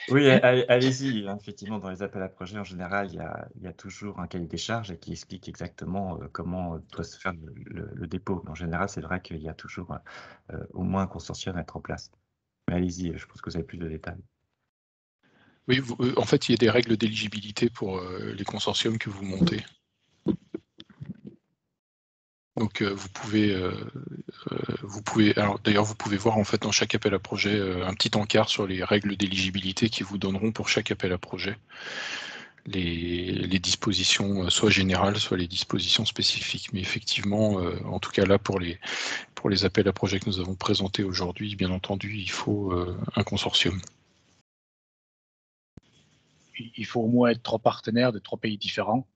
Oui, allez-y. Effectivement, dans les appels à projets, en général, il y a toujours un cahier des charges qui explique exactement comment doit se faire le dépôt. En général, c'est vrai qu'il y a toujours au moins un consortium à mettre en place. Mais allez-y, je pense que vous avez plus de détails. Oui, en fait, il y a des règles d'éligibilité pour les consortiums que vous montez. Donc, vous pouvez, alors d'ailleurs, vous pouvez voir en fait dans chaque appel à projet un petit encart sur les règles d'éligibilité qui vous donneront pour chaque appel à projet les dispositions soit générales, soit les dispositions spécifiques. Mais effectivement, en tout cas là, pour les appels à projets que nous avons présentés aujourd'hui, bien entendu, il faut un consortium. Il faut au moins être 3 partenaires de 3 pays différents.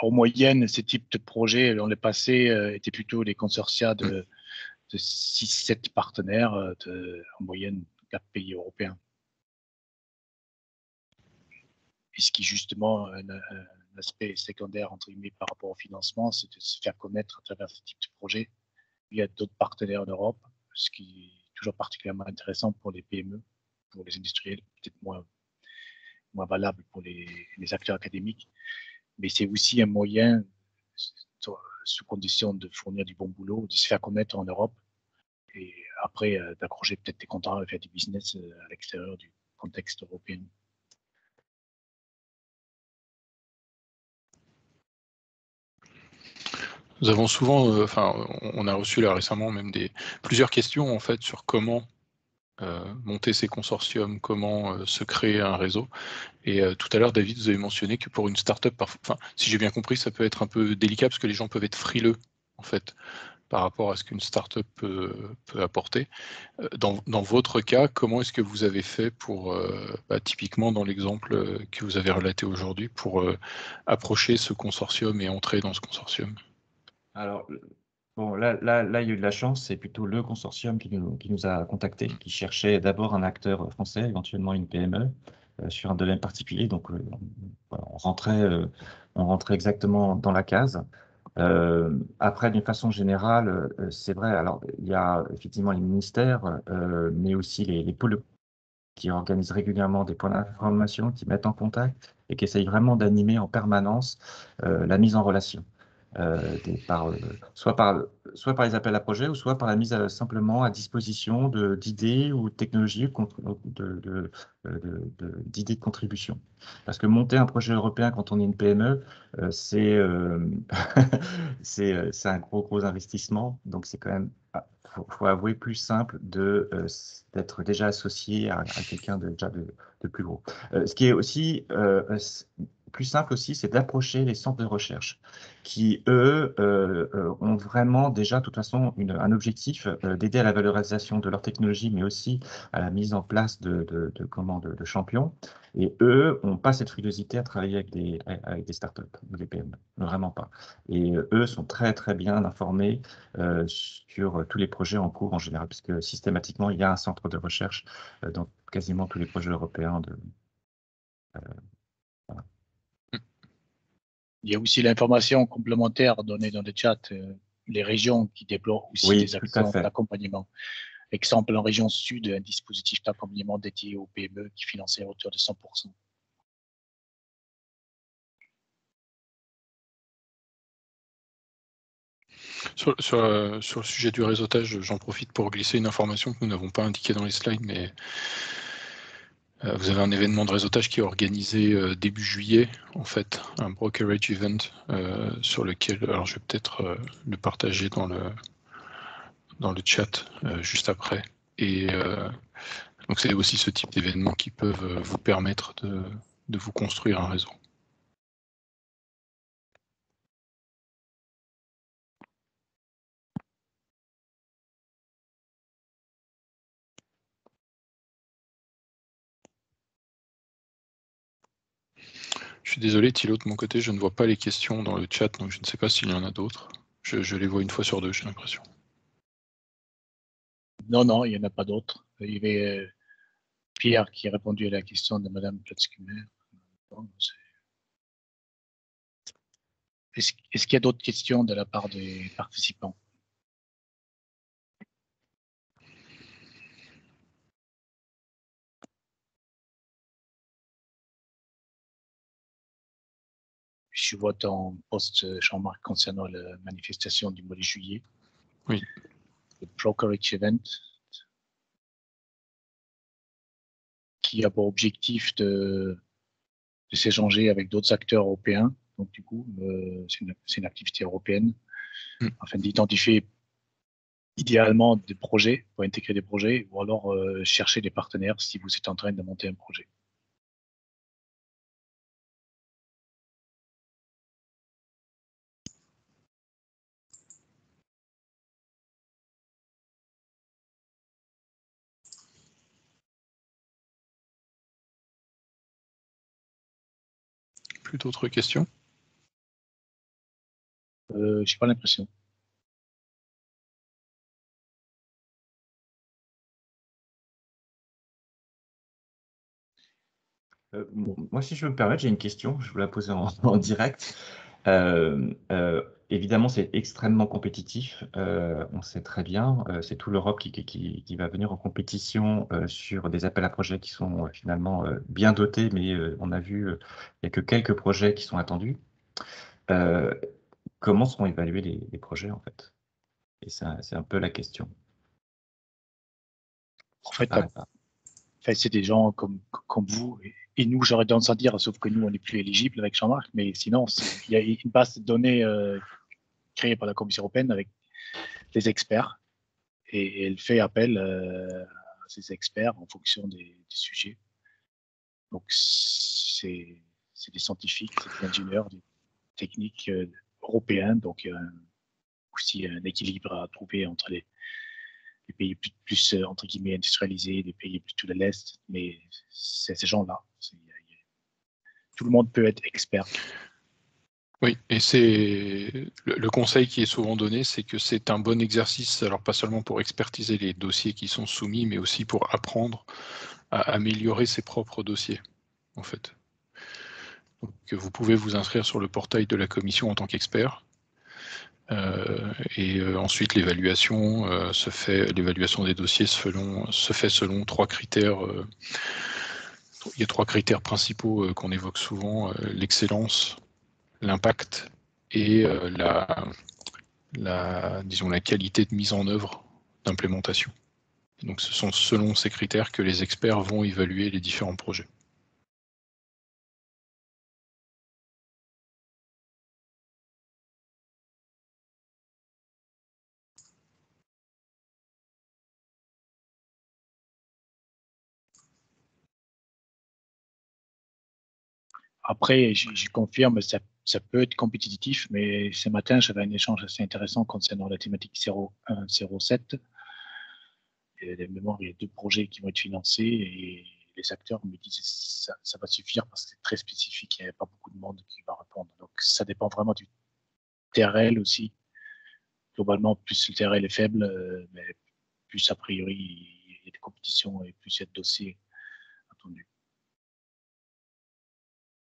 En moyenne, ces types de projets, dans le passé, étaient plutôt des consortia de 6-7 partenaires, en moyenne 4 pays européens. Et ce qui est justement un aspect secondaire entre guillemets par rapport au financement, c'est de se faire connaître à travers ce type de projet via d'autres partenaires en Europe, ce qui est toujours particulièrement intéressant pour les PME, pour les industriels, peut-être moins valable pour les acteurs académiques, mais c'est aussi un moyen, sous condition de fournir du bon boulot, de se faire connaître en Europe et après d'accrocher peut-être des contrats et faire du business à l'extérieur du contexte européen. Nous avons souvent, on a reçu là récemment même plusieurs questions en fait sur comment monter ces consortiums, comment se créer un réseau. Et tout à l'heure, David, vous avez mentionné que pour une startup, si j'ai bien compris, ça peut être un peu délicat parce que les gens peuvent être frileux en fait par rapport à ce qu'une startup peut apporter. Dans votre cas, comment est-ce que vous avez fait pour, typiquement dans l'exemple que vous avez relaté aujourd'hui, pour approcher ce consortium et entrer dans ce consortium? Alors, bon, là, il y a eu de la chance, c'est plutôt le consortium qui nous a contactés, qui cherchait d'abord un acteur français, éventuellement une PME, sur un domaine particulier. Donc, voilà, on rentrait exactement dans la case. Après, d'une façon générale, c'est vrai, alors il y a effectivement les ministères, mais aussi les pôles qui organisent régulièrement des points d'information, qui mettent en contact et qui essayent vraiment d'animer en permanence la mise en relation. Soit par les appels à projets ou soit par la mise simplement à disposition d'idées ou de technologies d'idées de contribution. Parce que monter un projet européen quand on est une PME, c'est c'est un gros investissement. Donc c'est quand même, faut avouer, plus simple d'être déjà associé à quelqu'un de plus gros. Ce qui est aussi plus simple aussi, c'est d'approcher les centres de recherche qui, eux, ont vraiment déjà, de toute façon, un objectif d'aider à la valorisation de leur technologie, mais aussi à la mise en place de champions. Et eux n'ont pas cette frilosité à travailler avec des startups ou des PME, vraiment pas. Et eux sont très bien informés sur tous les projets en cours en général, puisque systématiquement, il y a un centre de recherche dans quasiment tous les projets européens. Voilà. Il y a aussi l'information complémentaire donnée dans le chat, les régions qui déploient aussi Oui, des tout à actions fait. d'accompagnement. Exemple, en région sud, un dispositif d'accompagnement dédié aux PME qui finançait à hauteur de 100%. Sur le sujet du réseautage, j'en profite pour glisser une information que nous n'avons pas indiquée dans les slides, mais vous avez un événement de réseautage qui est organisé début juillet, en fait, un brokerage event sur lequel, alors je vais peut-être le partager dans le chat juste après. Et donc c'est aussi ce type d'événements qui peuvent vous permettre de vous construire un réseau. Je suis désolé, Thilo, de mon côté, je ne vois pas les questions dans le chat, donc je ne sais pas s'il y en a d'autres. Je les vois une fois sur deux, j'ai l'impression. Non, il n'y en a pas d'autres. Il y avait Pierre qui a répondu à la question de Madame Platzkumer. Est-ce qu'il y a d'autres questions de la part des participants? Je vois ton post, Jean-Marc, concernant la manifestation du mois de juillet. Oui. Le brokerage event, qui a pour objectif de s'échanger avec d'autres acteurs européens. Donc, du coup, c'est une activité européenne afin d'identifier idéalement des projets, pour intégrer des projets, ou alors chercher des partenaires si vous êtes en train de monter un projet. Plus d'autres questions? J'ai pas l'impression. Moi, si je peux me permettre, j'ai une question, je vous la poser en direct. Évidemment, c'est extrêmement compétitif, on sait très bien, c'est toute l'Europe qui va venir en compétition sur des appels à projets qui sont finalement bien dotés, mais on a vu, il n'y a que quelques projets qui sont attendus. Comment seront évalués les projets, en fait? Et c'est un peu la question. En fait, Ça paraît pas. c'est des gens comme vous et nous, j'aurais tendance à dire, sauf que nous, on n'est plus éligible avec Jean-Marc, mais sinon, il y a une base de données créée par la Commission européenne avec des experts et elle fait appel à ces experts en fonction des sujets. Donc, c'est des scientifiques, c'est des ingénieurs, des techniques européens, donc aussi un équilibre à trouver entre les pays plus entre guillemets industrialisés, les pays plutôt de l'Est, mais c'est ces gens-là. Tout le monde peut être expert. Oui, et c'est le conseil qui est souvent donné, c'est que c'est un bon exercice, alors pas seulement pour expertiser les dossiers qui sont soumis, mais aussi pour apprendre à améliorer ses propres dossiers, en fait. Donc, vous pouvez vous inscrire sur le portail de la commission en tant qu'expert. Ensuite, l'évaluation l'évaluation des dossiers se fait selon trois critères. Il y a trois critères principaux qu'on évoque souvent, l'excellence, l'impact et disons, la qualité de mise en œuvre d'implémentation. Donc ce sont selon ces critères que les experts vont évaluer les différents projets. Après, je confirme, ça peut être compétitif, mais ce matin, j'avais un échange assez intéressant concernant la thématique 01, 07. Et de mémoire, il y a 2 projets qui vont être financés et les acteurs me disent que ça va suffire parce que c'est très spécifique, il n'y a pas beaucoup de monde qui va répondre. Donc, ça dépend vraiment du TRL aussi. Globalement, plus le TRL est faible, mais plus a priori il y a des compétitions et plus il y a de dossiers attendus.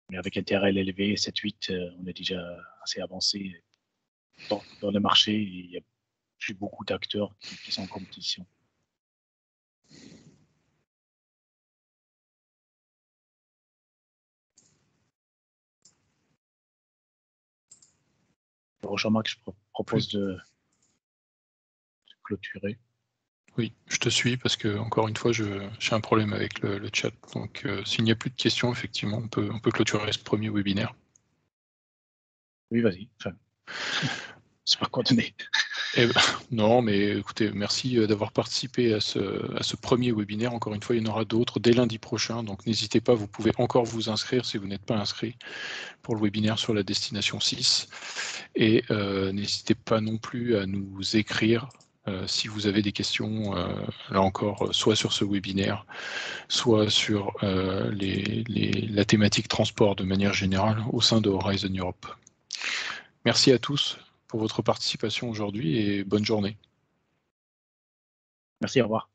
Mais avec un TRL élevé, 7-8, on est déjà assez avancé dans le marché et il n'y a plus beaucoup d'acteurs qui sont en compétition. Alors, Jean-Marc, je propose de clôturer. Oui, je te suis parce que, encore une fois, j'ai un problème avec le chat. Donc, s'il n'y a plus de questions, effectivement, on peut clôturer ce premier webinaire. Oui, vas-y. Enfin, c'est pas quoi donner. Non, mais écoutez, merci d'avoir participé à ce premier webinaire. Encore une fois, il y en aura d'autres dès lundi prochain. Donc, n'hésitez pas, vous pouvez encore vous inscrire si vous n'êtes pas inscrit pour le webinaire sur la destination 6. Et n'hésitez pas non plus à nous écrire si vous avez des questions, là encore, soit sur ce webinaire, soit sur la thématique transport de manière générale au sein de Horizon Europe. Merci à tous pour votre participation aujourd'hui et bonne journée. Merci, au revoir.